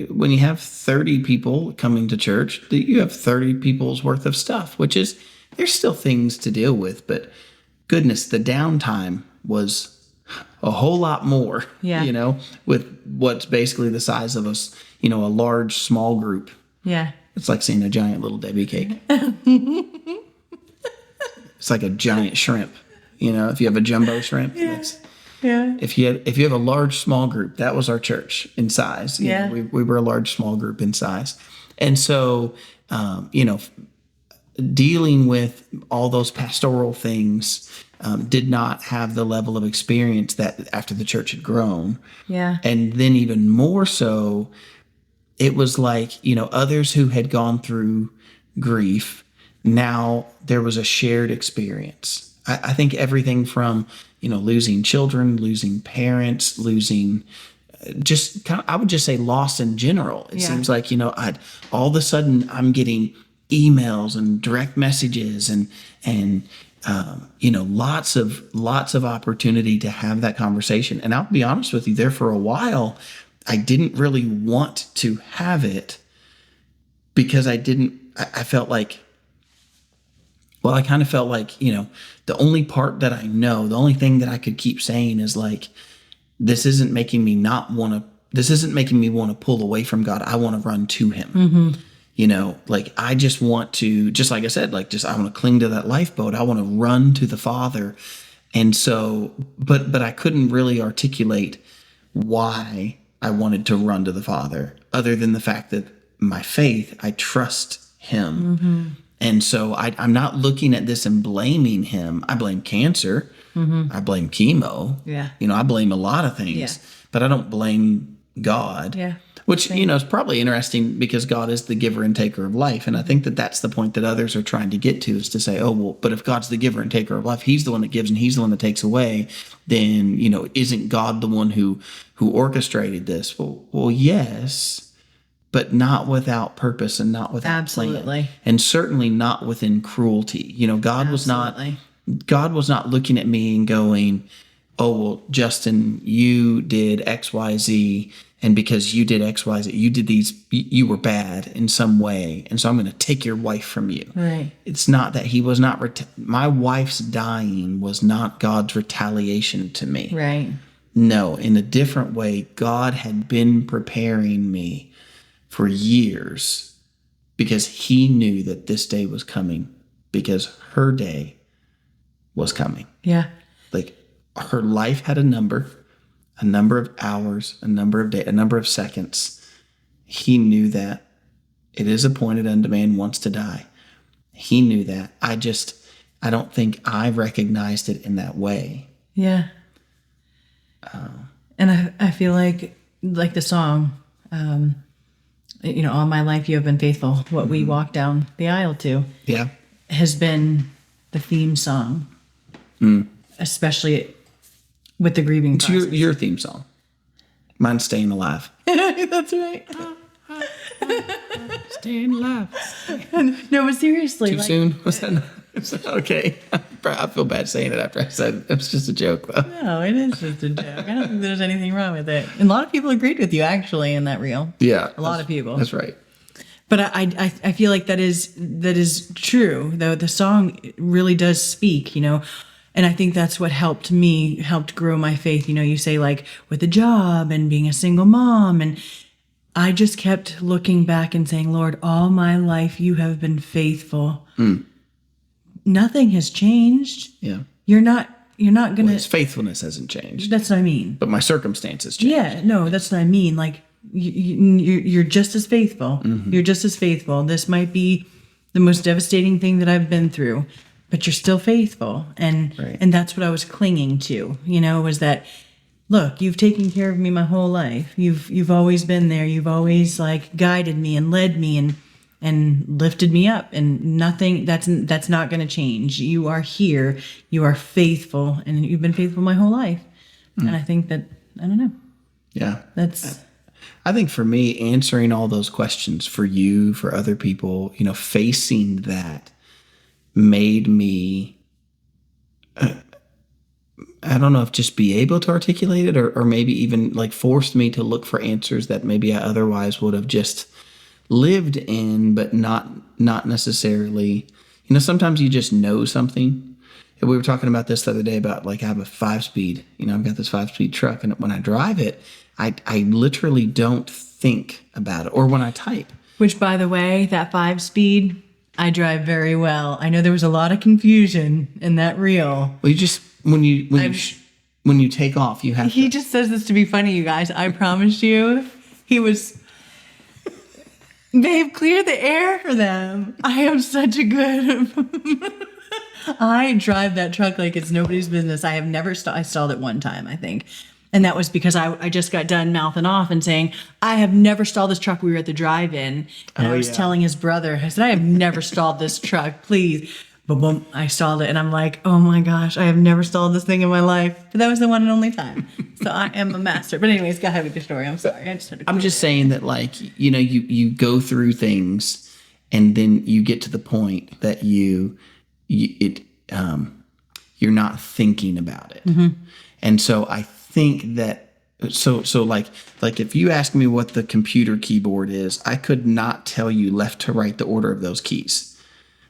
when you have 30 people coming to church, you have 30 people's worth of stuff, which is, there's still things to deal with, but goodness, the downtime was a whole lot more, with what's basically the size of us, a large, small group. Yeah. It's like seeing a giant little Debbie cake. It's like a giant shrimp. If you have a jumbo shrimp, that's, if you have a large, small group, that was our church in size. We were a large, small group in size. And so, dealing with all those pastoral things, did not have the level of experience that after the church had grown. Yeah. And then even more so, it was like, others who had gone through grief, now there was a shared experience. I think everything from, losing children, losing parents, losing just kind of, I would just say loss in general. It seems like, all of a sudden I'm getting emails and direct messages and lots of opportunity to have that conversation. And I'll be honest with you, there for a while, I didn't really want to have it because I felt like, well, I kind of felt like, the only part that I know, the only thing that I could keep saying is like, this isn't making me want to pull away from God. I want to run to him. Like I just want to, just like I said, like I want to cling to that lifeboat. I want to run to the Father. And so, but I couldn't really articulate why I wanted to run to the Father other than the fact that my faith, I trust him. And so I'm not looking at this and blaming him. I blame cancer. I blame chemo. Yeah. I blame a lot of things, Yeah. but I don't blame God. Yeah. Which, is probably interesting because God is the giver and taker of life. And I think that that's the point that others are trying to get to, is to say, oh, well, but if God's the giver and taker of life, he's the one that gives and he's the one that takes away, then, isn't God the one who orchestrated this? Well, yes, but not without purpose and not without Absolutely. plan. And certainly not within cruelty. God was not looking at me and going, oh, well, Justin, you did X, Y, Z. And because you did X, Y, Z, you did these, you were bad in some way. And so I'm going to take your wife from you. Right. It's not that he was not, my wife's dying was not God's retaliation to me. Right. No, in a different way, God had been preparing me for years because he knew that this day was coming, because her day was coming. Yeah. Like her life had a number of hours, a number of days, a number of seconds. He knew that. It is appointed unto man once to die. He knew that. I don't think I recognized it in that way. Yeah. And I feel like the song, all my life you have been faithful, what we walk down the aisle to, Yeah. has been the theme song, especially with the grieving It's process. your theme song. Mine's Staying Alive. That's right. Staying alive. No, but seriously. Too soon? Was that okay? I feel bad saying it after I said it. It was just a joke, though. No, it is just a joke. I don't think there's anything wrong with it. And a lot of people agreed with you, actually, in that reel. Yeah. A lot of people. That's right. But I feel like that is true, though. The song really does speak, And I think that's what helped grow my faith. You say like with a job and being a single mom. And I just kept looking back and saying, Lord, all my life you have been faithful. Nothing has changed. Yeah. You're not going to. His faithfulness hasn't changed. That's what I mean. But my circumstances changed. Yeah, no, that's what I mean. Like you're just as faithful. You're just as faithful. This might be the most devastating thing that I've been through, but you're still faithful. And Right. and that's what I was clinging to, was that, look, you've taken care of me my whole life. You've always been there. You've always like guided me and led me and lifted me up, and nothing that's not going to change. You are here. You are faithful, and you've been faithful my whole life. And I think that, I don't know. Yeah. That's I think for me, answering all those questions for you, for other people, facing that made me, I don't know if just be able to articulate it or maybe even like forced me to look for answers that maybe I otherwise would have just lived in, but not necessarily, sometimes you just know something. And we were talking about this the other day about like I have a 5-speed, I've got this 5-speed truck, and when I drive it, I literally don't think about it, or when I type. Which, by the way, that 5-speed, I drive very well. I know there was a lot of confusion in that reel. Well, you just when you take off, you have. He just says this to be funny, you guys. I promise you, he was. Babe, clear the air for them. I am such a good. I drive that truck like it's nobody's business. I have never I stalled it one time, I think. And that was because I just got done mouthing off and saying, I have never stalled this truck. We were at the drive-in, and I was telling his brother, I said, I have never stalled this truck, please. Boom, boom, I stalled it. And I'm like, oh my gosh, I have never stalled this thing in my life. But that was the one and only time. So I am a master. But anyways, go ahead with your story. I'm sorry. I'm just saying that, like, you go through things, and then you get to the point that you're not thinking about it. And so I think that So like if you ask me what the computer keyboard is, I could not tell you left to right the order of those keys.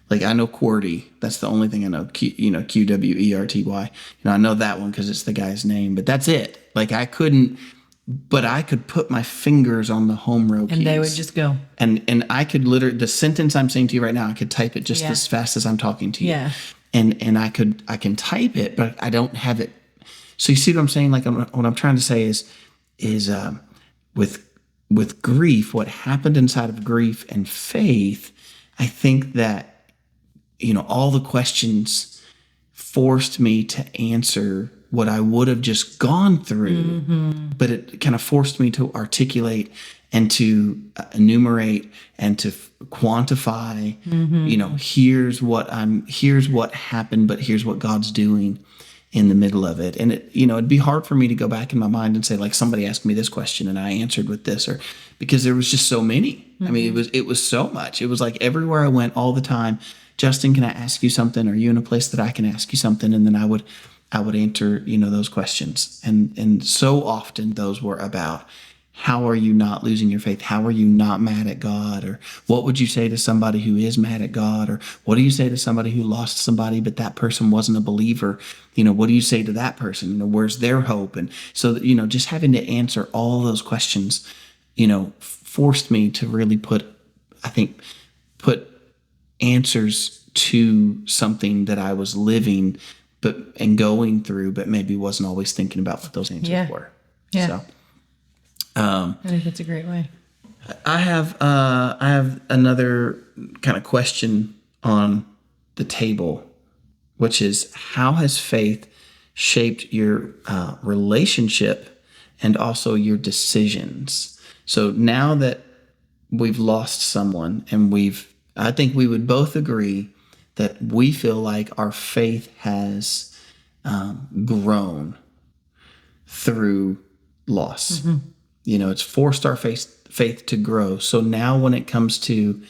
Like I know QWERTY. That's the only thing I know. QWERTY. I know that one because it's the guy's name. But that's it. Like I couldn't. But I could put my fingers on the home row keys. And they would just go. And I could literally, the sentence I'm saying to you right now, I could type it just Yeah. as fast as I'm talking to you. Yeah. And I can type it, but I don't have it. So you see what I'm saying? Like what I'm trying to say is with grief, what happened inside of grief and faith, I think that, all the questions forced me to answer what I would have just gone through, but it kind of forced me to articulate and to enumerate and to quantify, here's what happened, but here's what God's doing in the middle of it. And it'd be hard for me to go back in my mind and say, like, somebody asked me this question and I answered with this, or because there was just so many. I mean, it was so much. It was like everywhere I went all the time, Justin, can I ask you something? Are you in a place that I can ask you something? And then I would answer, those questions. And so often those were about, how are you not losing your faith? How are you not mad at God? Or what would you say to somebody who is mad at God? Or what do you say to somebody who lost somebody, but that person wasn't a believer? What do you say to that person? Where's their hope? And so, just having to answer all those questions, forced me to really put answers to something that I was living and going through, but maybe wasn't always thinking about what those answers were. Yeah. So, I think that's a great way. I have another kind of question on the table, which is, how has faith shaped your relationship and also your decisions? So now that we've lost someone, and I think we would both agree that we feel like our faith has grown through loss. It's forced our faith to grow. So now when it comes to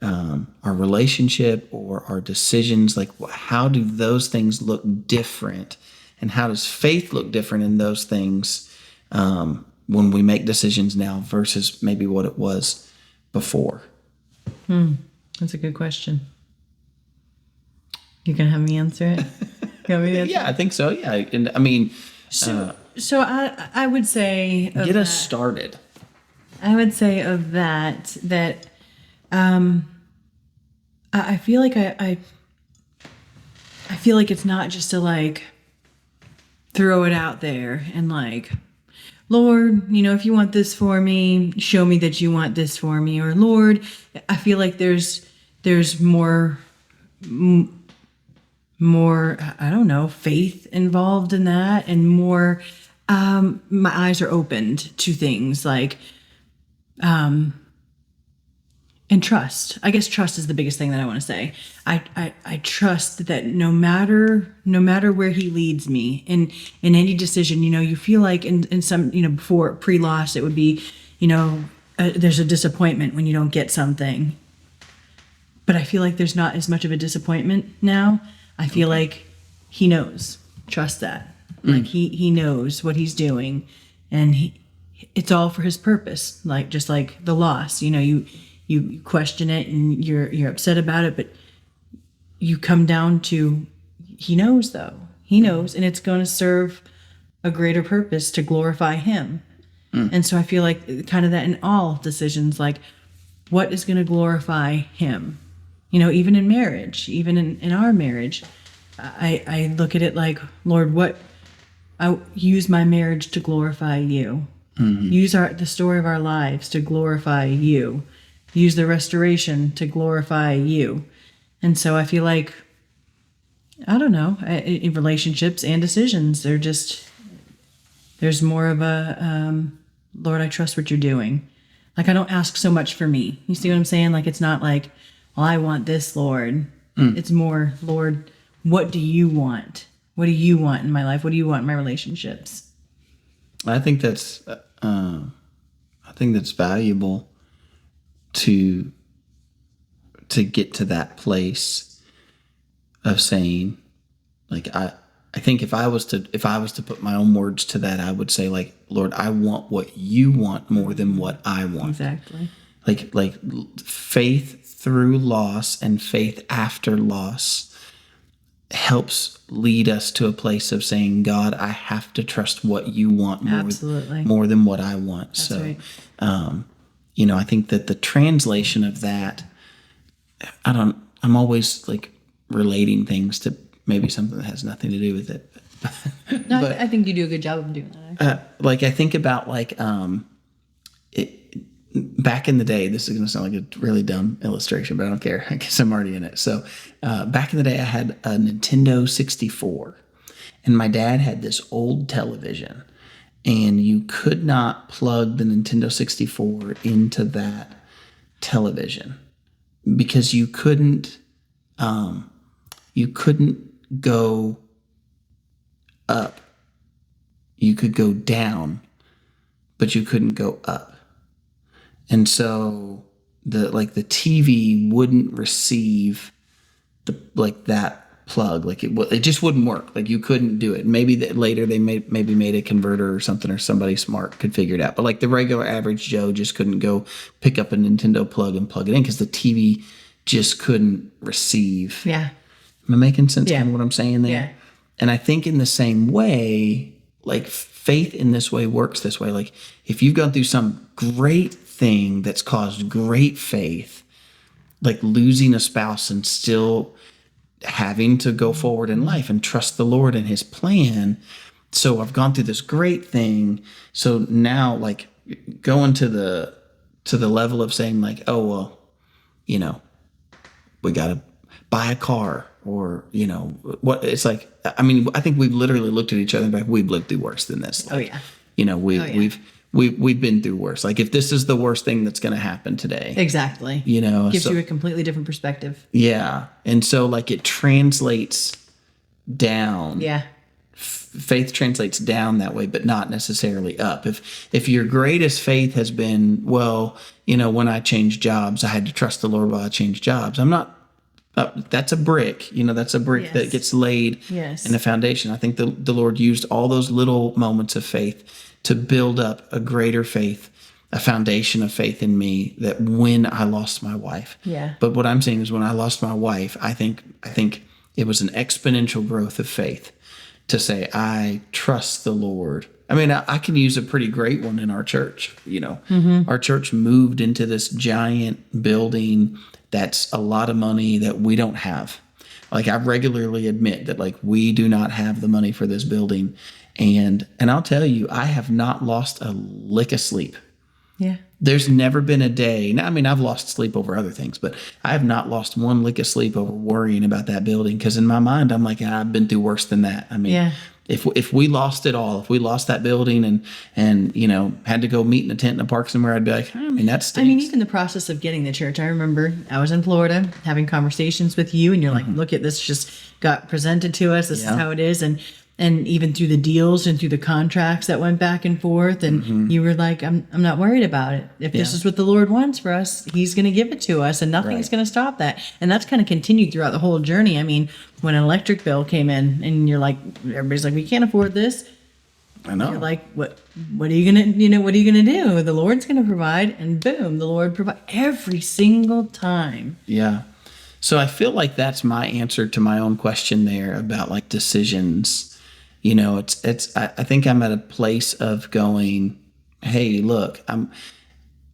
our relationship or our decisions, like, how do those things look different? And how does faith look different in those things when we make decisions now versus maybe what it was before? That's a good question. You gonna have me answer it? You want me to answer Yeah, I think so. Yeah. And I mean, So I would say get us started. I would say of that I feel like I feel like it's not just to like throw it out there and like, Lord, if you want this for me, show me that you want this for me. Or Lord, I feel like there's more, I don't know, faith involved in that, and more, my eyes are opened to things like, and trust. I guess trust is the biggest thing that I want to say. I trust that no matter where he leads me in any decision, you feel like in some, before pre-loss, it would be, there's a disappointment when you don't get something. But I feel like there's not as much of a disappointment now. I feel like he knows. Trust that. Like he knows what he's doing, and it's all for his purpose. Like, just like the loss, you question it and you're upset about it, but you come down to, he knows though. He knows, and it's going to serve a greater purpose to glorify him. And so I feel like kind of that in all decisions, like, what is going to glorify him? Even in marriage, even in our marriage, I look at it like, Lord, I use my marriage to glorify you. Use the story of our lives to glorify you. Use the restoration to glorify you. And so I feel like, I don't know, in relationships and decisions, there's more of a, Lord, I trust what you're doing. Like, I don't ask so much for me. You see what I'm saying? Like, it's not like, well, I want this, Lord. It's more, Lord, what do you want? What do you want in my life? What do you want in my relationships? I think that's valuable to get to that place of saying, like, I think if I was to put my own words to that, I would say like, Lord, I want what you want more than what I want. Exactly. Like faith through loss and faith after loss helps lead us to a place of saying, God, I have to trust what you want more than what I want. That's so, right. I think that the translation of that, I'm always like relating things to maybe something that has nothing to do with it. No, I think you do a good job of doing that. Like I think about back in the day, this is going to sound like a really dumb illustration, but I don't care. I guess I'm already in it. So back in the day, I had a Nintendo 64, and my dad had this old television, and you could not plug the Nintendo 64 into that television because you couldn't go up. You could go down, but you couldn't go up. And so the TV wouldn't receive that plug. Like it just wouldn't work. Like you couldn't do it. Maybe later they maybe made a converter or something, or somebody smart could figure it out. But like the regular average Joe just couldn't go pick up a Nintendo plug and plug it in because the TV just couldn't receive. Yeah. Am I making sense? Kind of what I'm saying there? Yeah. And I think in the same way, like faith in this way works this way. Like if you've gone through some great thing that's caused great faith, like losing a spouse and still having to go forward in life and trust the Lord and his plan. So I've gone through this great thing. So now like going to the level of saying like, oh, well, we got to buy a car, or, what it's like. I mean, I think we've literally looked at each other and been like, we've lived through worse than this. Like, we've been through worse. Like if this is the worst thing that's going to happen today. Exactly. Gives you a completely different perspective. Yeah. And so like it translates down. Yeah. Faith translates down that way, but not necessarily up. If your greatest faith has been, well, when I changed jobs, I had to trust the Lord while I changed jobs. I'm not. That's a brick. That's a brick that gets laid in the foundation. I think the Lord used all those little moments of faith to build up a greater faith, a foundation of faith in me, that when I lost my wife. Yeah. But what I'm saying is when I lost my wife, I think it was an exponential growth of faith to say, I trust the Lord. I mean, I can use a pretty great one in our church. Our church moved into this giant building that's a lot of money that we don't have. Like I regularly admit that like we do not have the money for this building. And I'll tell you, I have not lost a lick of sleep. Yeah. There's never been a day. Now, I mean, I've lost sleep over other things, but I have not lost one lick of sleep over worrying about that building. Because in my mind, I'm like, I've been through worse than that. I mean, if we lost it all, if we lost that building and had to go meet in a tent in a park somewhere, I'd be like, I mean, that stinks. I mean, even the process of getting the church. I remember I was in Florida having conversations with you, and you're like, look at this, just got presented to us. This is how it is. And even through the deals and through the contracts that went back and forth, and you were like, I'm not worried about it. If this is what the Lord wants for us, he's going to give it to us, and nothing's going to stop that. And that's kind of continued throughout the whole journey. I mean, when an electric bill came in and you're like, everybody's like, we can't afford this. I know. You're like, what are you going to, what are you going to do? The Lord's going to provide, and boom, the Lord provides every single time. Yeah. So I feel like that's my answer to my own question there about like decisions. I think I'm at a place of going, hey, look,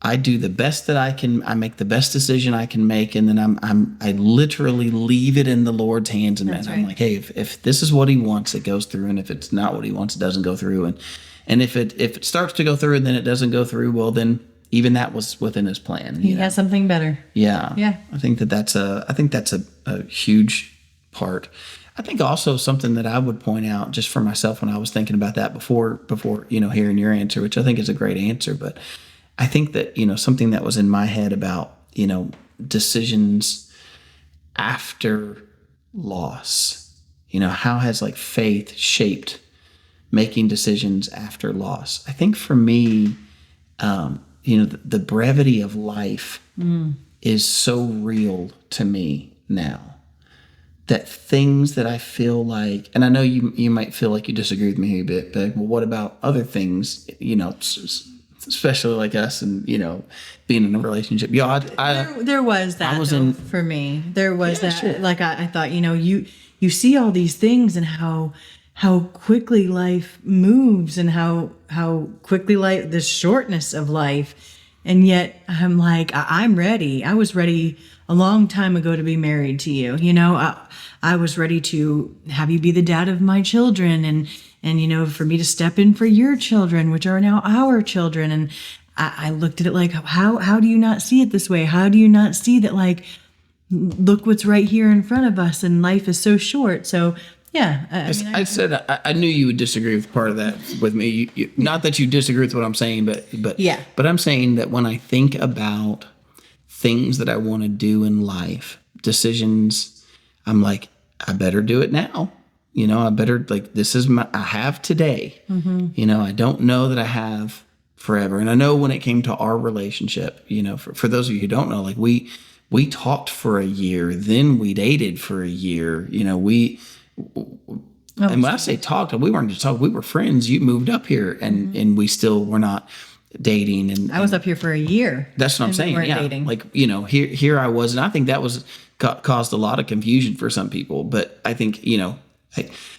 I do the best that I can. I make the best decision I can make. And then I literally leave it in the Lord's hands. And I'm like, hey, if this is what he wants, it goes through. And if it's not what he wants, it doesn't go through. And if it starts to go through and then it doesn't go through, well, then even that was within his plan. He has something better. Yeah. Yeah. I think that's a huge part. I think also something that I would point out just for myself when I was thinking about that before hearing your answer, which I think is a great answer, but I think that, something that was in my head about, decisions after loss, how has like faith shaped making decisions after loss? I think for me, the brevity of life is so real to me now. that things that I feel like, and I know you might feel like you disagree with me a bit, but well, what about other things, especially like us and, being in a relationship. There was that I was for me. There was that. sure. Like I thought, you see all these things and how quickly life moves and how quickly the shortness of life. And yet I'm like, I'm ready. I was ready a long time ago to be married to you. I was ready to have you be the dad of my children and for me to step in for your children, which are now our children. And I looked at it like, how do you not see it this way? How do you not see that, like, look what's right here in front of us and life is so short. So yeah. I said I knew you would disagree with part of that with me. Not that you disagree with what I'm saying, but yeah. But I'm saying that when I think about things that I want to do in life, decisions, I'm like, I better do it now. I better, like, this is I have today. Mm-hmm. I don't know that I have forever. And I know when it came to our relationship, for those of you who don't know, like we talked for a year, then we dated for a year, and when I say talked, we weren't just talking, we were friends. You moved up here and, mm-hmm. and we still were not dating. And I was up here for a year. That's what I'm saying. We weren't yeah. dating. Like, here I was, and I think that was caused a lot of confusion for some people, but I think,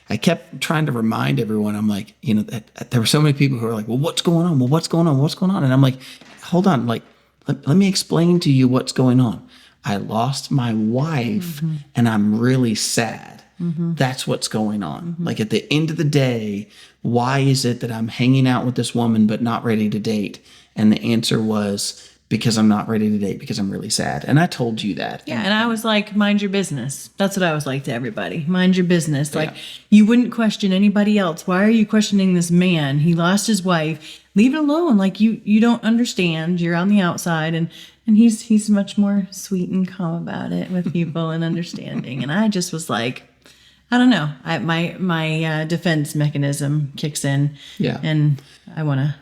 I kept trying to remind everyone, I'm like, that there were so many people who were like, well, what's going on? Well, what's going on? What's going on? And I'm like, hold on. Like, let me explain to you what's going on. I lost my wife mm-hmm. and I'm really sad. Mm-hmm. That's what's going on. Mm-hmm. Like, at the end of the day, why is it that I'm hanging out with this woman but not ready to date? And the answer was, because I'm not ready to date, because I'm really sad. And I told you that. Yeah, and I was like, mind your business. That's what I was like to everybody. Mind your business. Like, you wouldn't question anybody else. Why are you questioning this man? He lost his wife. Leave it alone. Like, you don't understand. You're on the outside. And he's much more sweet and calm about it with people and understanding. And I just was like, I don't know. My defense mechanism kicks in. Yeah. And I want to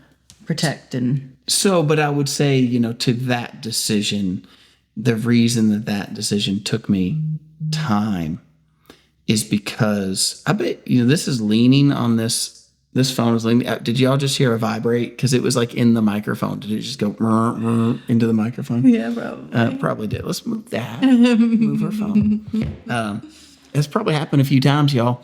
protect and... So, but I would say, to that decision, the reason that decision took me time is because I bet, this is leaning on this phone is leaning. Did y'all just hear a vibrate? Because it was like in the microphone. Did it just go into the microphone? Yeah, probably. Probably did. Let's move that. Move her phone. It's probably happened a few times, y'all.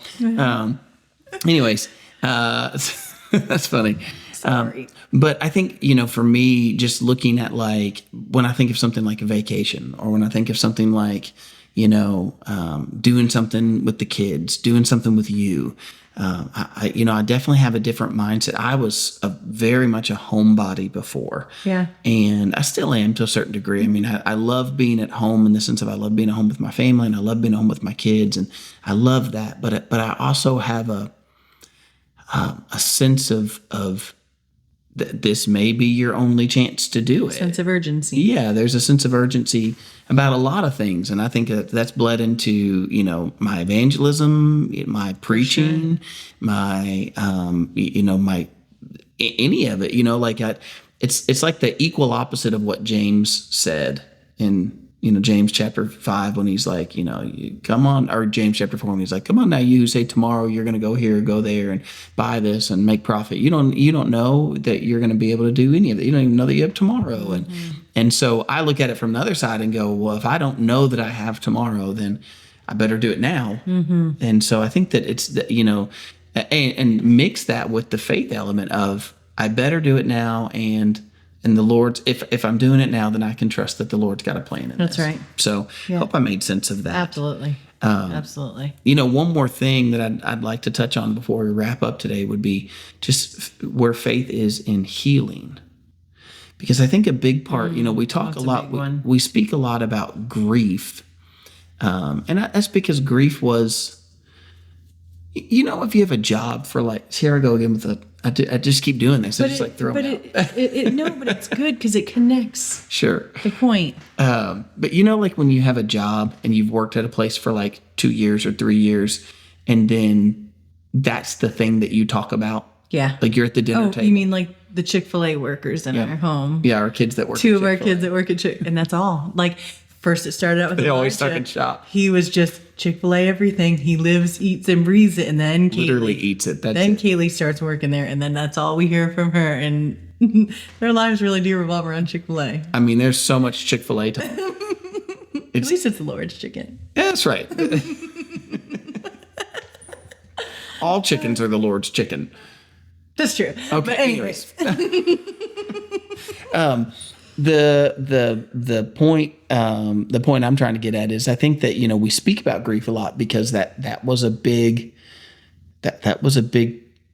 Anyways, that's funny. Sorry. But I think, for me, just looking at, like, when I think of something like a vacation, or when I think of something like, doing something with the kids, doing something with you, I definitely have a different mindset. I was very much a homebody before. Yeah. And I still am to a certain degree. I mean, I love being at home in the sense of I love being at home with my family, and I love being at home with my kids, and I love that. But I also have a sense of this may be your only chance to do it. Sense of urgency. Yeah, there's a sense of urgency about a lot of things. And I think that's bled into, my evangelism, my preaching, my, my, any of it, it's like the equal opposite of what James said in, James chapter 5, when he's like, come on, or James chapter 4, when he's like, come on now, you who say tomorrow you're going to go here, go there, and buy this and make profit. You don't know that you're going to be able to do any of it. You don't even know that you have tomorrow. Mm-hmm. And so I look at it from the other side and go, well, if I don't know that I have tomorrow, then I better do it now. Mm-hmm. And so I think that it's, and mix that with the faith element of, I better do it now, and the Lord's, if I'm doing it now, then I can trust that the Lord's got a plan in That's this. right. So I hope I made sense of that. Absolutely. Absolutely. One more thing that I'd like to touch on before we wrap up today would be just where faith is in healing. Because I think a big part, we talk a lot, we speak a lot about grief. And that's because grief was, if you have a job for, like, here I go again with I just keep doing this. I just throw them out. No, but it's good because it connects. Sure. The point. But like when you have a job and you've worked at a place for like 2 years or 3 years, and then that's the thing that you talk about. Yeah. Like you're at the dinner table. You mean like the Chick-fil-A workers in our home? Yeah, our kids that work. Two of our kids that work at Chick, and that's all. Like, first it started out with they always stuck in shop. He was just Chick-fil-A everything. He lives, eats, and breathes it. And then Literally eats it. That's then it. Kaylee starts working there, and then that's all we hear from her. And their lives really do revolve around Chick-fil-A. I mean, there's so much Chick-fil-A talk. At least it's the Lord's chicken. Yeah, that's right. All chickens are the Lord's chicken. That's true. Okay. But anyways. The point I'm trying to get at is I think that, we speak about grief a lot because that was a big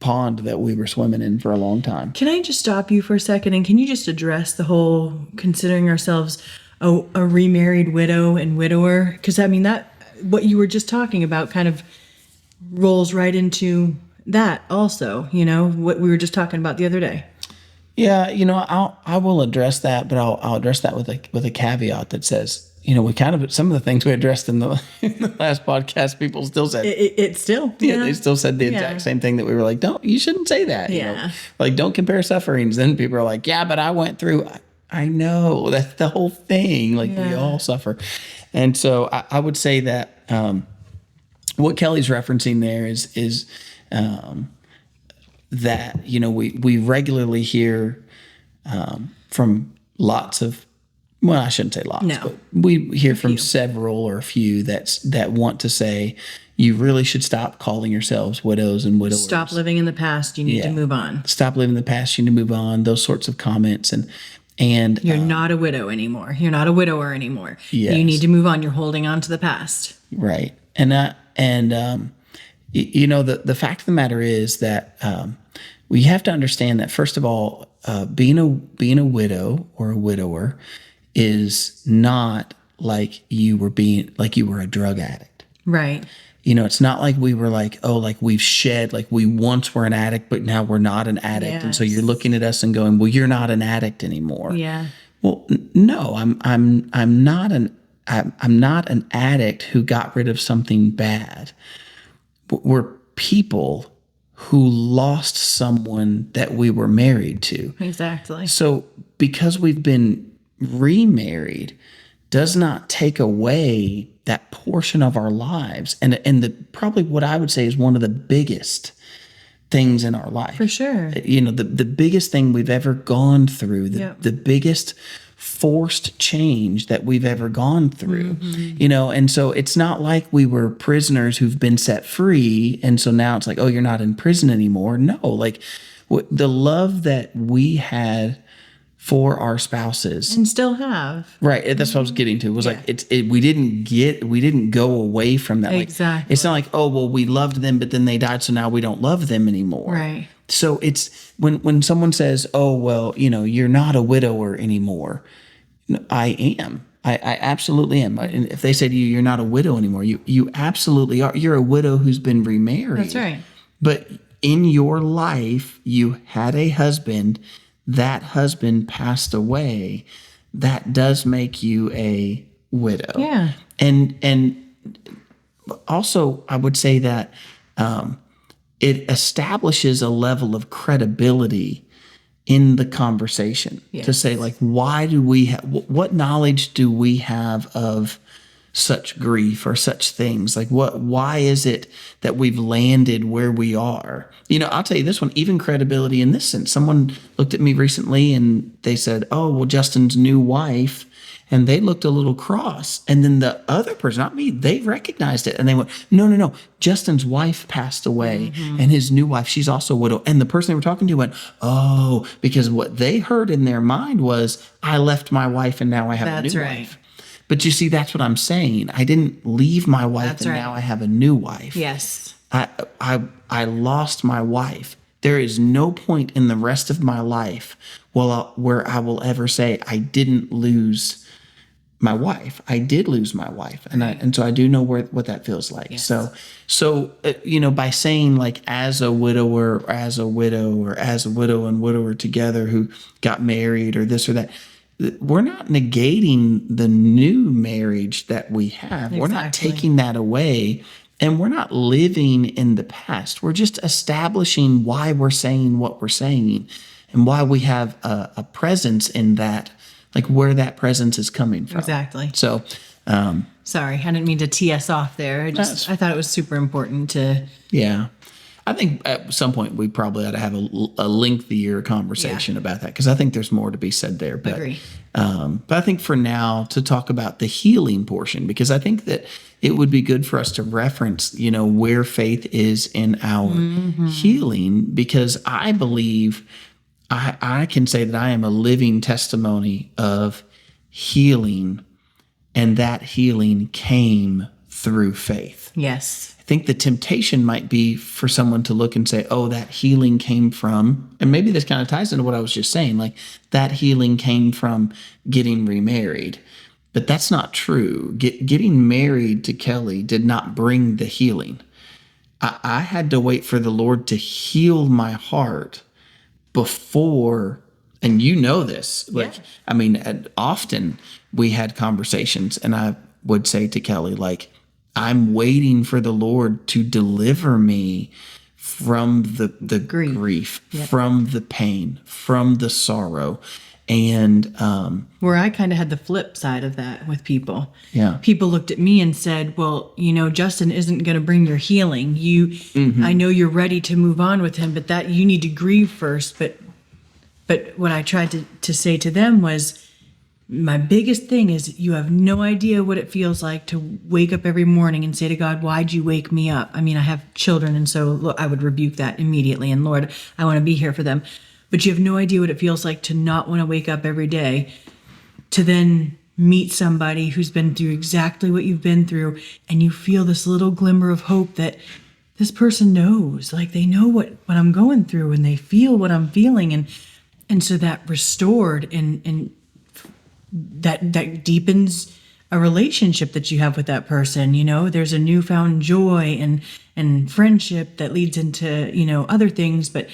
pond that we were swimming in for a long time. Can I just stop you for a second, and can you just address the whole considering ourselves a remarried widow and widower? Because I mean, that what you were just talking about kind of rolls right into that also, what we were just talking about the other day. Yeah, I will address that, but I'll address that with a caveat that says, we kind of, some of the things we addressed in the last podcast, people still said it still, they still said the exact same thing that we were like, you shouldn't say that. Like, don't compare sufferings. Then people are like, yeah, but I went through. I know, that's the whole thing. Like, we all suffer. And so I would say that what Kelly's referencing there is that, we regularly hear from lots of, well, I shouldn't say lots, but we hear from several or a few that want to say, you really should stop calling yourselves widows and widowers. Stop living in the past. You need to move on. Stop living in the past. You need to move on. Those sorts of comments. And you're not a widow anymore. You're not a widower anymore. Yes. You need to move on. You're holding on to the past. Right. The fact of the matter is that we have to understand that, first of all, being a widow or a widower is not like you were a drug addict. Right. It's not like we were like, we've shed, like we once were an addict, but now we're not an addict. Yes. And so you're looking at us and going, well, you're not an addict anymore. Yeah. Well, no, I'm not an addict who got rid of something bad. We're people who lost someone that we were married to. Exactly. So because we've been remarried does not take away that portion of our lives. And probably what I would say is one of the biggest things in our life. For sure. The biggest thing we've ever gone through, the biggest forced change that we've ever gone through, and so it's not like we were prisoners who've been set free. And so now it's like, oh, you're not in prison anymore. No, like the love that we had for our spouses and still have. Right. That's what I was getting to. It was like, we didn't go away from that. Exactly. Like, it's not like, oh, well, we loved them, but then they died, so now we don't love them anymore. Right. So it's when someone says, oh, well, you're not a widower anymore. I am. I absolutely am. And if they say to you, you're not a widow anymore, you absolutely are. You're a widow who's been remarried. That's right. But in your life, you had a husband. That husband passed away. That does make you a widow. Yeah. And also, I would say that it establishes a level of credibility in the conversation to say, like, why do we have, what knowledge do we have of such grief or such things? Like, why is it that we've landed where we are? I'll tell you this one, even credibility in this sense. Someone looked at me recently and they said, oh, well, Justin's new wife, and they looked a little cross. And then the other person, not me, they recognized it. And they went, no. Justin's wife passed away, and his new wife, she's also a widow. And the person they were talking to went, oh, because what they heard in their mind was, I left my wife and now I have a new wife. But you see, that's what I'm saying. I didn't leave my wife now I have a new wife. Yes. I lost my wife. There is no point in the rest of my life where I will ever say I didn't lose my wife. I did lose my wife, and so I do know what that feels like. Yes. So by saying, like, as a widower, or as a widow, or as a widow and widower together who got married, or this or that, we're not negating the new marriage that we have. Exactly. We're not taking that away, and we're not living in the past. We're just establishing why we're saying what we're saying, and why we have a presence in that, like where that presence is coming from. Exactly. So Sorry, I didn't mean to tee us off there. I thought it was super important to. Yeah. I think at some point we probably ought to have a lengthier conversation about that, because I think there's more to be said there. But, Agree. But I think for now to talk about the healing portion, because I think that it would be good for us to reference, where faith is in our healing, because I believe I can say that I am a living testimony of healing, and that healing came through faith. Yes. I think the temptation might be for someone to look and say, oh, that healing came from, and maybe this kind of ties into what I was just saying, like that healing came from getting remarried. But that's not true. Getting married to Kelly did not bring the healing. I had to wait for the Lord to heal my heart before, and this, often we had conversations and I would say to Kelly, like, I'm waiting for the Lord to deliver me from the grief, from the pain, from the sorrow. And where I kind of had the flip side of that with people. Yeah. People looked at me and said, well, Justin isn't going to bring your healing. I know you're ready to move on with him, but that you need to grieve first. But what I tried to say to them was, my biggest thing is you have no idea what it feels like to wake up every morning and say to God, why'd you wake me up? I mean, I have children, and so I would rebuke that immediately. And Lord, I want to be here for them. But you have no idea what it feels like to not want to wake up every day, to then meet somebody who's been through exactly what you've been through, and you feel this little glimmer of hope that this person knows, like they know what I'm going through, and they feel what I'm feeling. And so that restored and that deepens a relationship that you have with that person. There's a newfound joy and friendship that leads into, other things. But,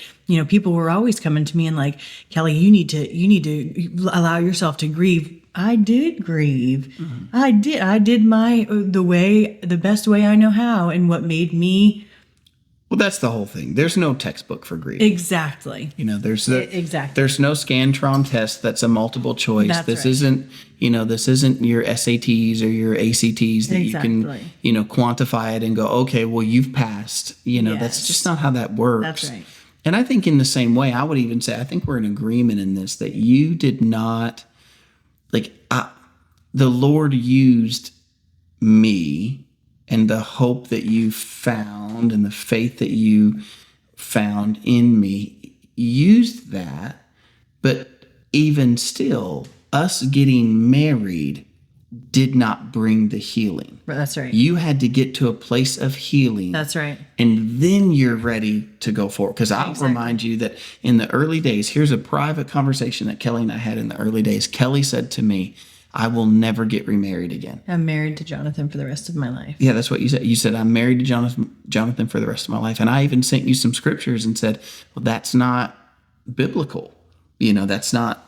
people were always coming to me and like, Kelly, you need to allow yourself to grieve. I did grieve. Mm-hmm. I did the best way I know how. And what made me. Well, that's the whole thing. There's no textbook for grief. Exactly. There's no Scantron test that's a multiple choice. This isn't your SATs or your ACTs that you can, quantify it and go, okay, well, you've passed. That's just not how that works. That's right. And I think in the same way, I would even say, I think we're in agreement in this, that you did not, the Lord used me and the hope that you found and the faith that you found in me, used that. But even still, us getting married did not bring the healing. That's right. You had to get to a place of healing. That's right. And then you're ready to go forward. Because I'll remind you that in the early days, here's a private conversation that Kelly and I had in the early days. Kelly said to me, I will never get remarried again. I'm married to Jonathan for the rest of my life. Yeah, that's what you said. You said, I'm married to Jonathan for the rest of my life. And I even sent you some scriptures and said, well, that's not biblical. That's not,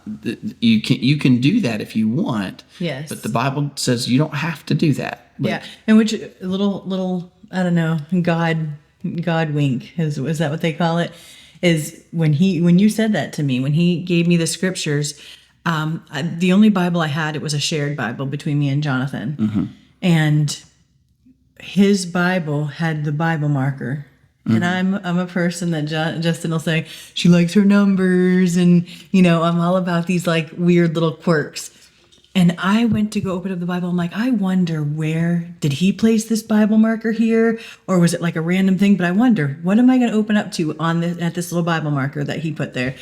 you can do that if you want. Yes. But the Bible says you don't have to do that. Yeah. And which little, I don't know, God wink is that what they call it? Is when you said that to me, when he gave me the scriptures, the only Bible I had, it was a shared Bible between me and Jonathan. Mm-hmm. And his Bible had the Bible marker. Mm-hmm. And I'm a person that Justin will say, she likes her numbers. And, I'm all about these like weird little quirks. And I went to go open up the Bible. I'm like, I wonder where did he place this Bible marker here? Or was it like a random thing? But I wonder, what am I going to open up to at this little Bible marker that he put there?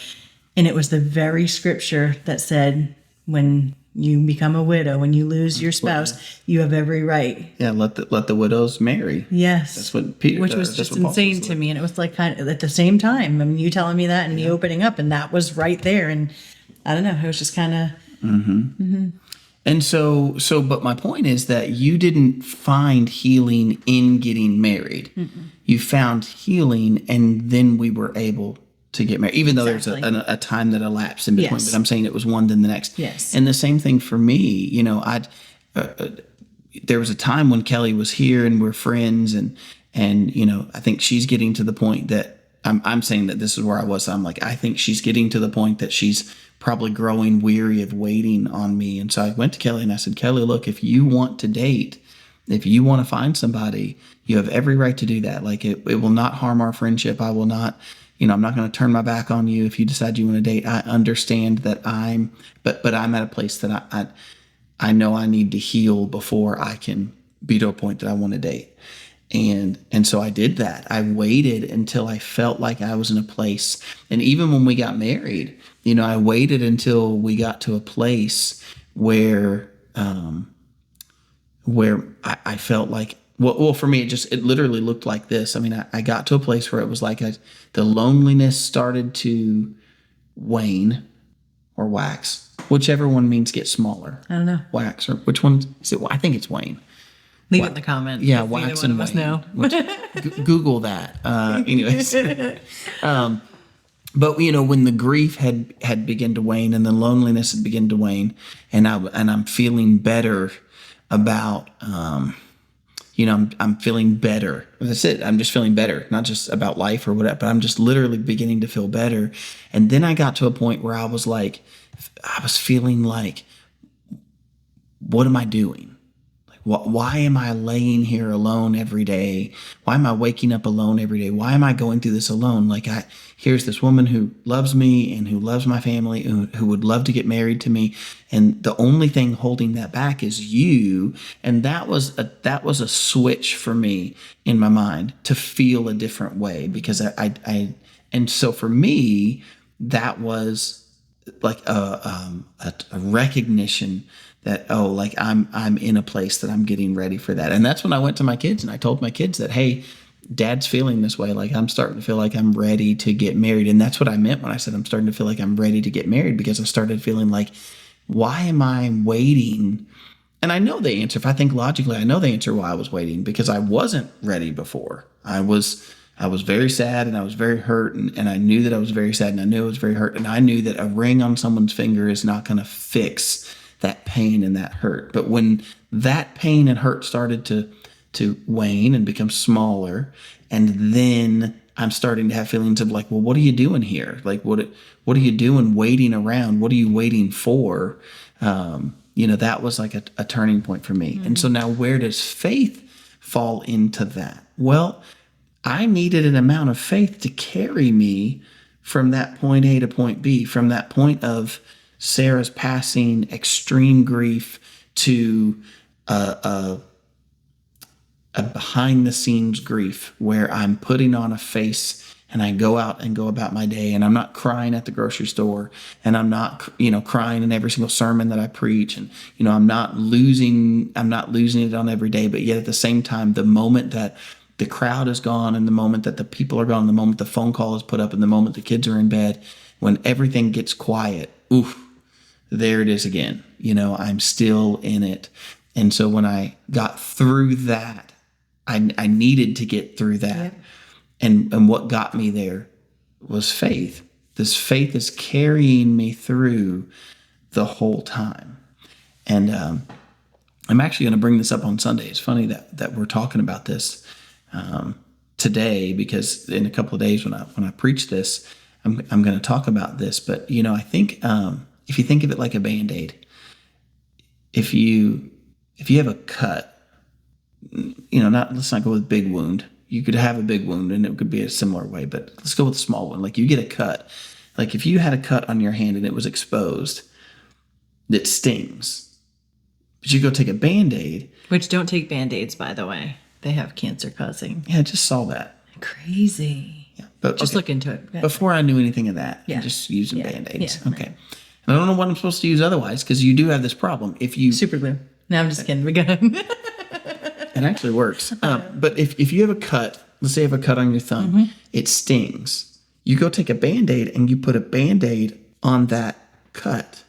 And it was the very scripture that said, when you become a widow, when you lose your spouse, you have every right. Yeah, let the widows marry. Yes. That's what Peter. Which was just insane to me. And it was like kind of at the same time. I mean, you telling me that and me opening up, and that was right there. And I don't know, it was just kind of. Mm-hmm. Mm-hmm. And so, but my point is that you didn't find healing in getting married. Mm-mm. You found healing, and then we were able to get married, even though there's a time that elapsed in between. Yes. But I'm saying it was one then the next. Yes. And the same thing for me. There was a time when Kelly was here and we're friends, and I think she's getting to the point that I'm saying that this is where I was. I'm like, I think she's getting to the point that she's probably growing weary of waiting on me. And so I went to Kelly and I said, Kelly, look, if you want to date, if you want to find somebody, you have every right to do that. Like it will not harm our friendship. I will not, I'm not going to turn my back on you if you decide you want to date. I understand that but I'm at a place that I know I need to heal before I can be to a point that I want to date. And so I did that. I waited until I felt like I was in a place. And even when we got married, I waited until we got to a place where I felt like, well, for me, it literally looked like this. I mean, I got to a place where it was like the loneliness started to wane or wax, whichever one means get smaller. I don't know. Wax, or which one is it? I think it's wane. Leave it in the comments. Yeah, wax and wane. Know. Google that. Anyways. But when the grief had begun to wane and the loneliness had begun to wane, and I'm feeling better about I'm feeling better. That's it. I'm just feeling better, not just about life or whatever, but I'm just literally beginning to feel better. And then I got to a point where I was feeling like, what am I doing? Why am I laying here alone every day? Why am I waking up alone every day? Why am I going through this alone? Like here's this woman who loves me and who loves my family, who would love to get married to me. And the only thing holding that back is you. And that was a switch for me in my mind to feel a different way, because and so for me, that was like a recognition that, I'm in a place that I'm getting ready for that. And that's when I went to my kids and I told my kids that, hey, Dad's feeling this way. Like I'm starting to feel like I'm ready to get married. And that's what I meant when I said I'm starting to feel like I'm ready to get married, because I started feeling like, why am I waiting? And I know the answer. If I think logically, I know the answer why I was waiting, because I wasn't ready before. I was very sad and I was very hurt, and I knew that I was very sad and I knew I was very hurt, and I knew that a ring on someone's finger is not going to fix that pain and that hurt. But when that pain and hurt started to wane and become smaller, and then I'm starting to have feelings of like, well, what are you doing here? Like, what are you doing waiting around? What are you waiting for? That was like a turning point for me. Mm-hmm. And so now, where does faith fall into that? Well, I needed an amount of faith to carry me from that point A to point B, from that point of Sarah's passing, extreme grief, to a behind the scenes grief where I'm putting on a face and I go out and go about my day, and I'm not crying at the grocery store, and I'm not, crying in every single sermon that I preach, and, I'm not losing it on every day. But yet at the same time, the moment that the crowd is gone, and the moment that the people are gone, the moment the phone call is put up, and the moment the kids are in bed, when everything gets quiet, oof, there it is again. I'm still in it. And so when I got through that, I needed to get through that. Yeah. And what got me there was faith. This faith is carrying me through the whole time. And I'm actually going to bring this up on Sunday. It's funny that we're talking about this today, because in a couple of days when I preach this, I'm going to talk about this. But, I think if you think of it like a Band-Aid, if you have a cut, let's not go with big wound. You could have a big wound and it could be a similar way, but let's go with a small one. Like you get a cut. Like if you had a cut on your hand and it was exposed, it stings. But you go take a Band-Aid. Which, don't take Band-Aids, by the way. They have cancer causing. Yeah, I just saw that. Crazy. Yeah, but just look into it. Yeah. Before I knew anything of that, I'm just using Band-Aids. Yeah, okay. And I don't know what I'm supposed to use otherwise, because you do have this problem. If you super glue. No, I'm just kidding. We got it actually works. But if you have a cut, let's say you have a cut on your thumb, mm-hmm. It stings. You go take a Band-Aid and you put a Band-Aid on that cut.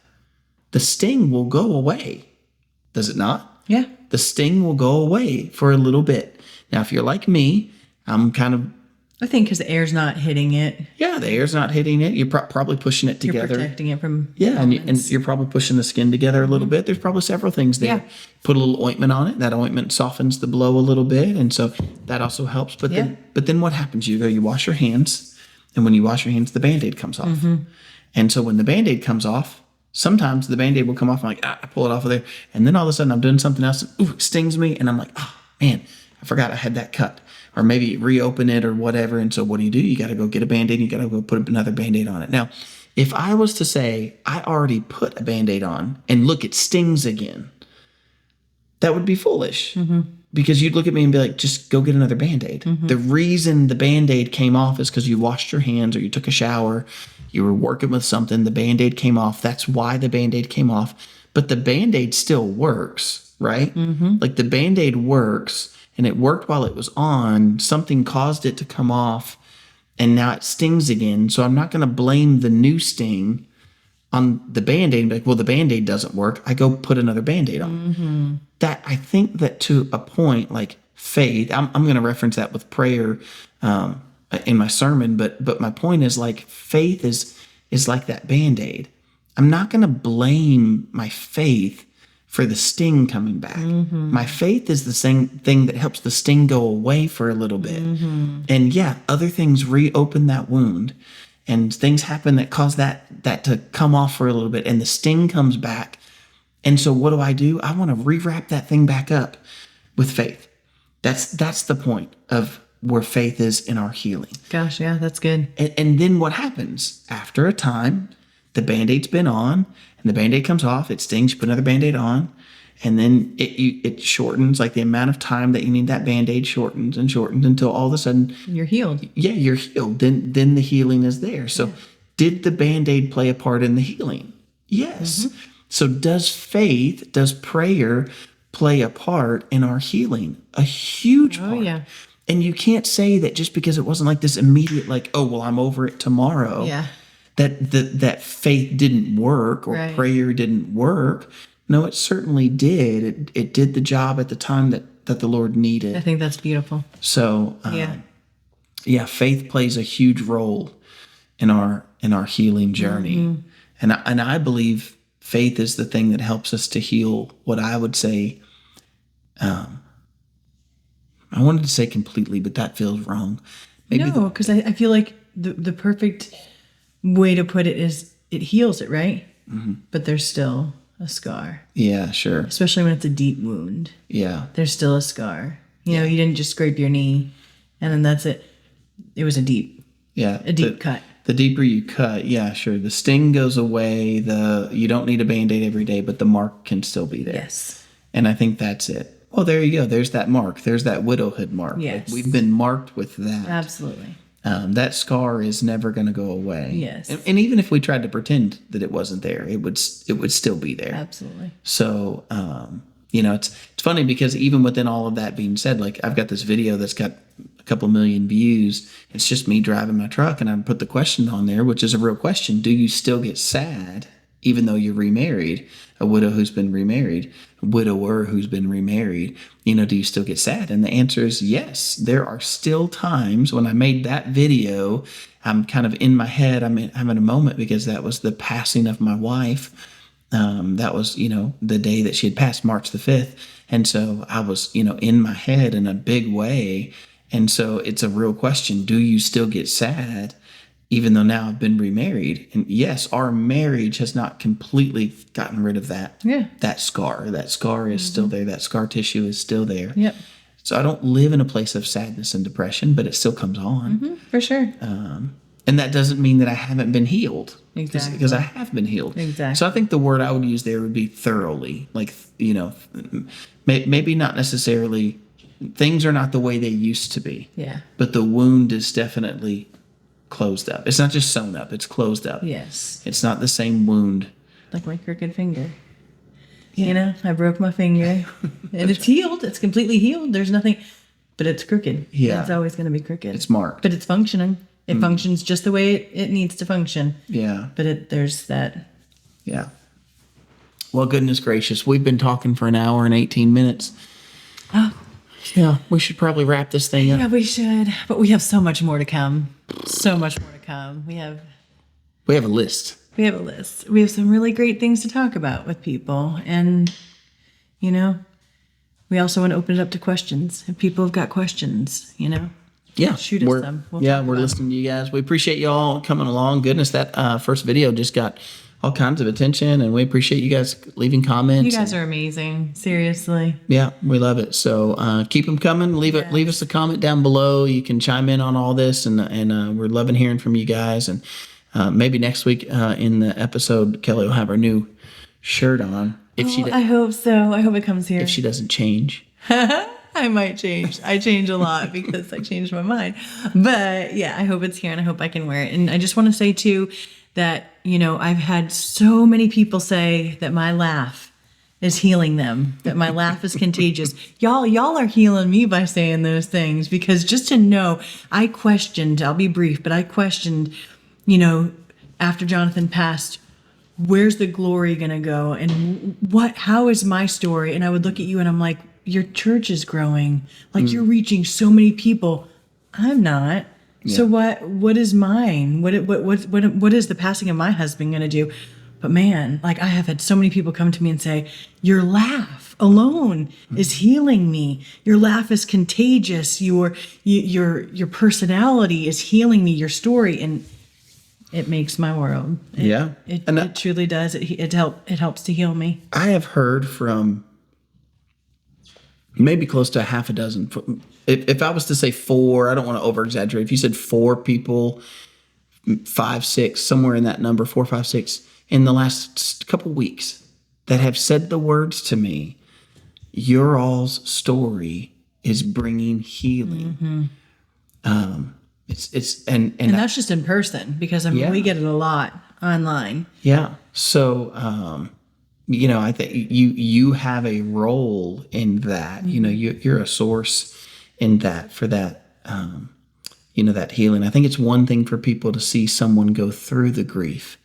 The sting will go away. Does it not? Yeah. The sting will go away for a little bit. Now, if you're like me, I think because the air's not hitting it. Yeah, the air's not hitting it. You're probably pushing it together. You're protecting it from and you're probably pushing the skin together a little bit. There's probably several things there. Yeah. Put a little ointment on it. That ointment softens the blow a little bit, and so that also helps. But then what happens? You wash your hands, And when you wash your hands, the Band-Aid comes off. And so when the Band-Aid comes off, sometimes the Band-Aid will come off. I'm like, I pull it off of there. And then all of a sudden I'm doing something else. And, it stings me. And I'm like, oh, man, I forgot I had that cut. Or maybe reopen it or whatever. And so what do? You got to go get a Band-Aid. You got to go put another Band-Aid on it. Now, if I was to say I already put a Band-Aid on and look, it stings again, that would be foolish. Because you'd look at me and be like, just go get another Band-Aid. The reason the Band-Aid came off is because you washed your hands or you took a shower, you were working with something, the Band-Aid came off. That's why the Band-Aid came off. But the Band-Aid still works, right? Like the Band-Aid works, and it worked while it was on. Something caused it to come off, and now it stings again. So I'm not going to blame the new sting on the Band-Aid and be like, well, the Band-Aid doesn't work. I go put another Band-Aid on. That I think that to a point, like faith, I'm going to reference that with prayer in my sermon, but my point is like faith is like that Band-Aid. I'm not going to blame my faith for the sting coming back. My faith is the same thing that helps the sting go away for a little bit. And yeah, other things reopen that wound. And things happen that cause that to come off for a little bit, and the sting comes back. And so what do? I want to rewrap that thing back up with faith. That's the point of where faith is in our healing. Gosh, yeah, that's good. And then what happens? After a time, the Band-Aid's been on, and the Band-Aid comes off, it stings, you put another Band-Aid on, and then it shortens, like the amount of time that you need that Band-Aid shortens and shortens until all of a sudden you're healed. Yeah, you're healed. Then the healing is there. So did the Band-Aid play a part in the healing? Yes. So does faith, does prayer play a part in our healing? A huge part. Oh, yeah. And you can't say that just because it wasn't like this immediate, like, oh, well, I'm over it tomorrow. Yeah. That faith didn't work or prayer didn't work. No, it certainly did. It did the job at the time that the Lord needed. I think that's beautiful. So, faith plays a huge role in our healing journey. And I believe faith is the thing that helps us to heal what I would say, I wanted to say completely, but that feels wrong. No, because I feel like the perfect way to put it is it heals it, right? But there's still a scar. Yeah, sure. Especially when it's a deep wound. Yeah. There's still a scar. You know, you didn't just scrape your knee and then that's it. It was a deep cut. The deeper you cut, yeah, sure. The sting goes away. You don't need a Band-Aid every day, but the mark can still be there. Yes. And I think that's it. Well, there you go. There's that mark. There's that widowhood mark. Yes. Like, we've been marked with that. Absolutely. That scar is never going to go away. Yes. And even if we tried to pretend that it wasn't there, it would still be there. Absolutely. So, it's funny because even within all of that being said, like I've got this video that's got a couple million views. It's just me driving my truck, and I put the question on there, which is a real question. Do you still get sad even though you're remarried? A widow who's been remarried, a widower who's been remarried, do you still get sad? And the answer is yes. There are still times when I made that video, I'm kind of in my head, I'm in a moment because that was the passing of my wife. That was, the day that she had passed, March the 5th. And so I was, in my head in a big way. And so it's a real question. Do you still get sad even though now I've been remarried? And yes, our marriage has not completely gotten rid of that. Yeah. That scar. That scar is still there. That scar tissue is still there. Yep. So I don't live in a place of sadness and depression, but it still comes on. For sure. And that doesn't mean that I haven't been healed. Exactly. Because I have been healed. Exactly. So I think the word I would use there would be thoroughly. Like, maybe not necessarily, things are not the way they used to be. Yeah. But the wound is definitely closed up. It's not just sewn up, it's closed up. Yes. It's not the same wound. Like my crooked finger. Yeah. I broke my finger and it's healed. It's completely healed. There's nothing, but it's crooked. Yeah. It's always going to be crooked. It's marked. But it's functioning. It functions just the way it needs to function. Yeah. But there's that. Yeah. Well, goodness gracious. We've been talking for an hour and 18 minutes. Oh. Yeah, we should probably wrap this thing up. Yeah, we should. But we have so much more to come. So much more to come. We have a list. We have a list. We have some really great things to talk about with people. And, we also want to open it up to questions. If people have got questions, shoot us some. We'll talk we're about listening to you guys. We appreciate you all coming along. Goodness, that first video just got all kinds of attention, and we appreciate you guys leaving comments. You guys are amazing. Seriously. Yeah, we love it. So keep them coming. Leave us a comment down below. You can chime in on all this, and we're loving hearing from you guys. And maybe next week in the episode, Kelly will have her new shirt on. I hope so. I hope it comes here. If she doesn't change. I might change. I change a lot because I changed my mind. But yeah, I hope it's here and I hope I can wear it. And I just want to say too that, I've had so many people say that my laugh is healing them, that my laugh is contagious. Y'all are healing me by saying those things, because just to know, I questioned, I'll be brief, but I questioned, after Jonathan passed, where's the glory going to go? And how is my story? And I would look at you and I'm like, your church is growing. Like you're reaching so many people. I'm not. Yeah. So what is mine? What is the passing of my husband going to do? But man, like I have had so many people come to me and say, your laugh alone is healing me. Your laugh is contagious. Your personality is healing me, your story. And it makes my world. It truly does. It helps to heal me. I have heard from maybe close to a half a dozen. If I was to say 4, I don't want to over exaggerate. If you said 4 people, 5, 6, somewhere in that number, 4, 5, 6, in the last couple weeks that have said the words to me, your all's story is bringing healing. It's and that's just in person, because we get it a lot online. Yeah. So I think you have a role in that. You're a source in that for that. That healing. I think it's one thing for people to see someone go through the grief,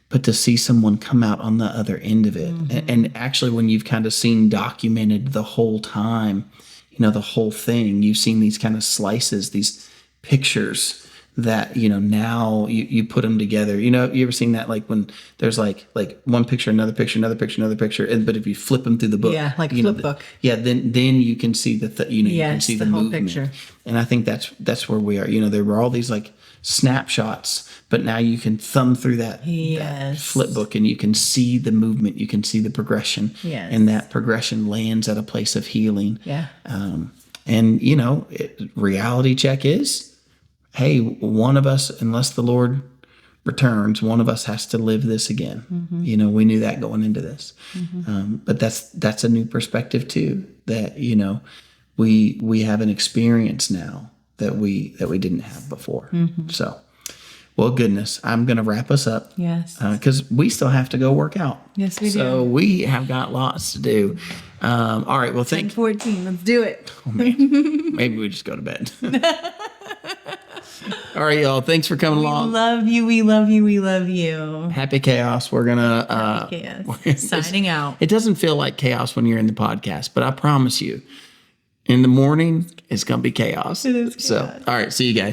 but to see someone come out on the other end of it. And actually, when you've kind of seen documented the whole time, the whole thing, you've seen these kind of slices, these pictures that now you put them together. You ever seen that, like when there's like one picture, another picture, another picture, another picture, but if you flip them through the book, like a flip book, then you can see you can see the whole movement. Picture. And I think that's where we are. There were all these like snapshots, but now you can thumb through that flip book and you can see the movement, you can see the progression, and that progression lands at a place of healing. Reality check is, hey, one of us, unless the Lord returns, one of us has to live this again. We knew that going into this. But that's a new perspective too, that, we have an experience now that we didn't have before. So, well, goodness, I'm going to wrap us up. Yes. Because we still have to go work out. Yes, we do. So we have got lots to do. All right. Well, 10:14. Let's do it. Oh, man. Maybe we just go to bed. All right, y'all. Thanks for coming along. We love you. We love you. We love you. Happy chaos. We're gonna Happy chaos. Signing out. It doesn't feel like chaos when you're in the podcast, but I promise you, in the morning it's gonna be chaos. It is chaos. So, all right. See you guys.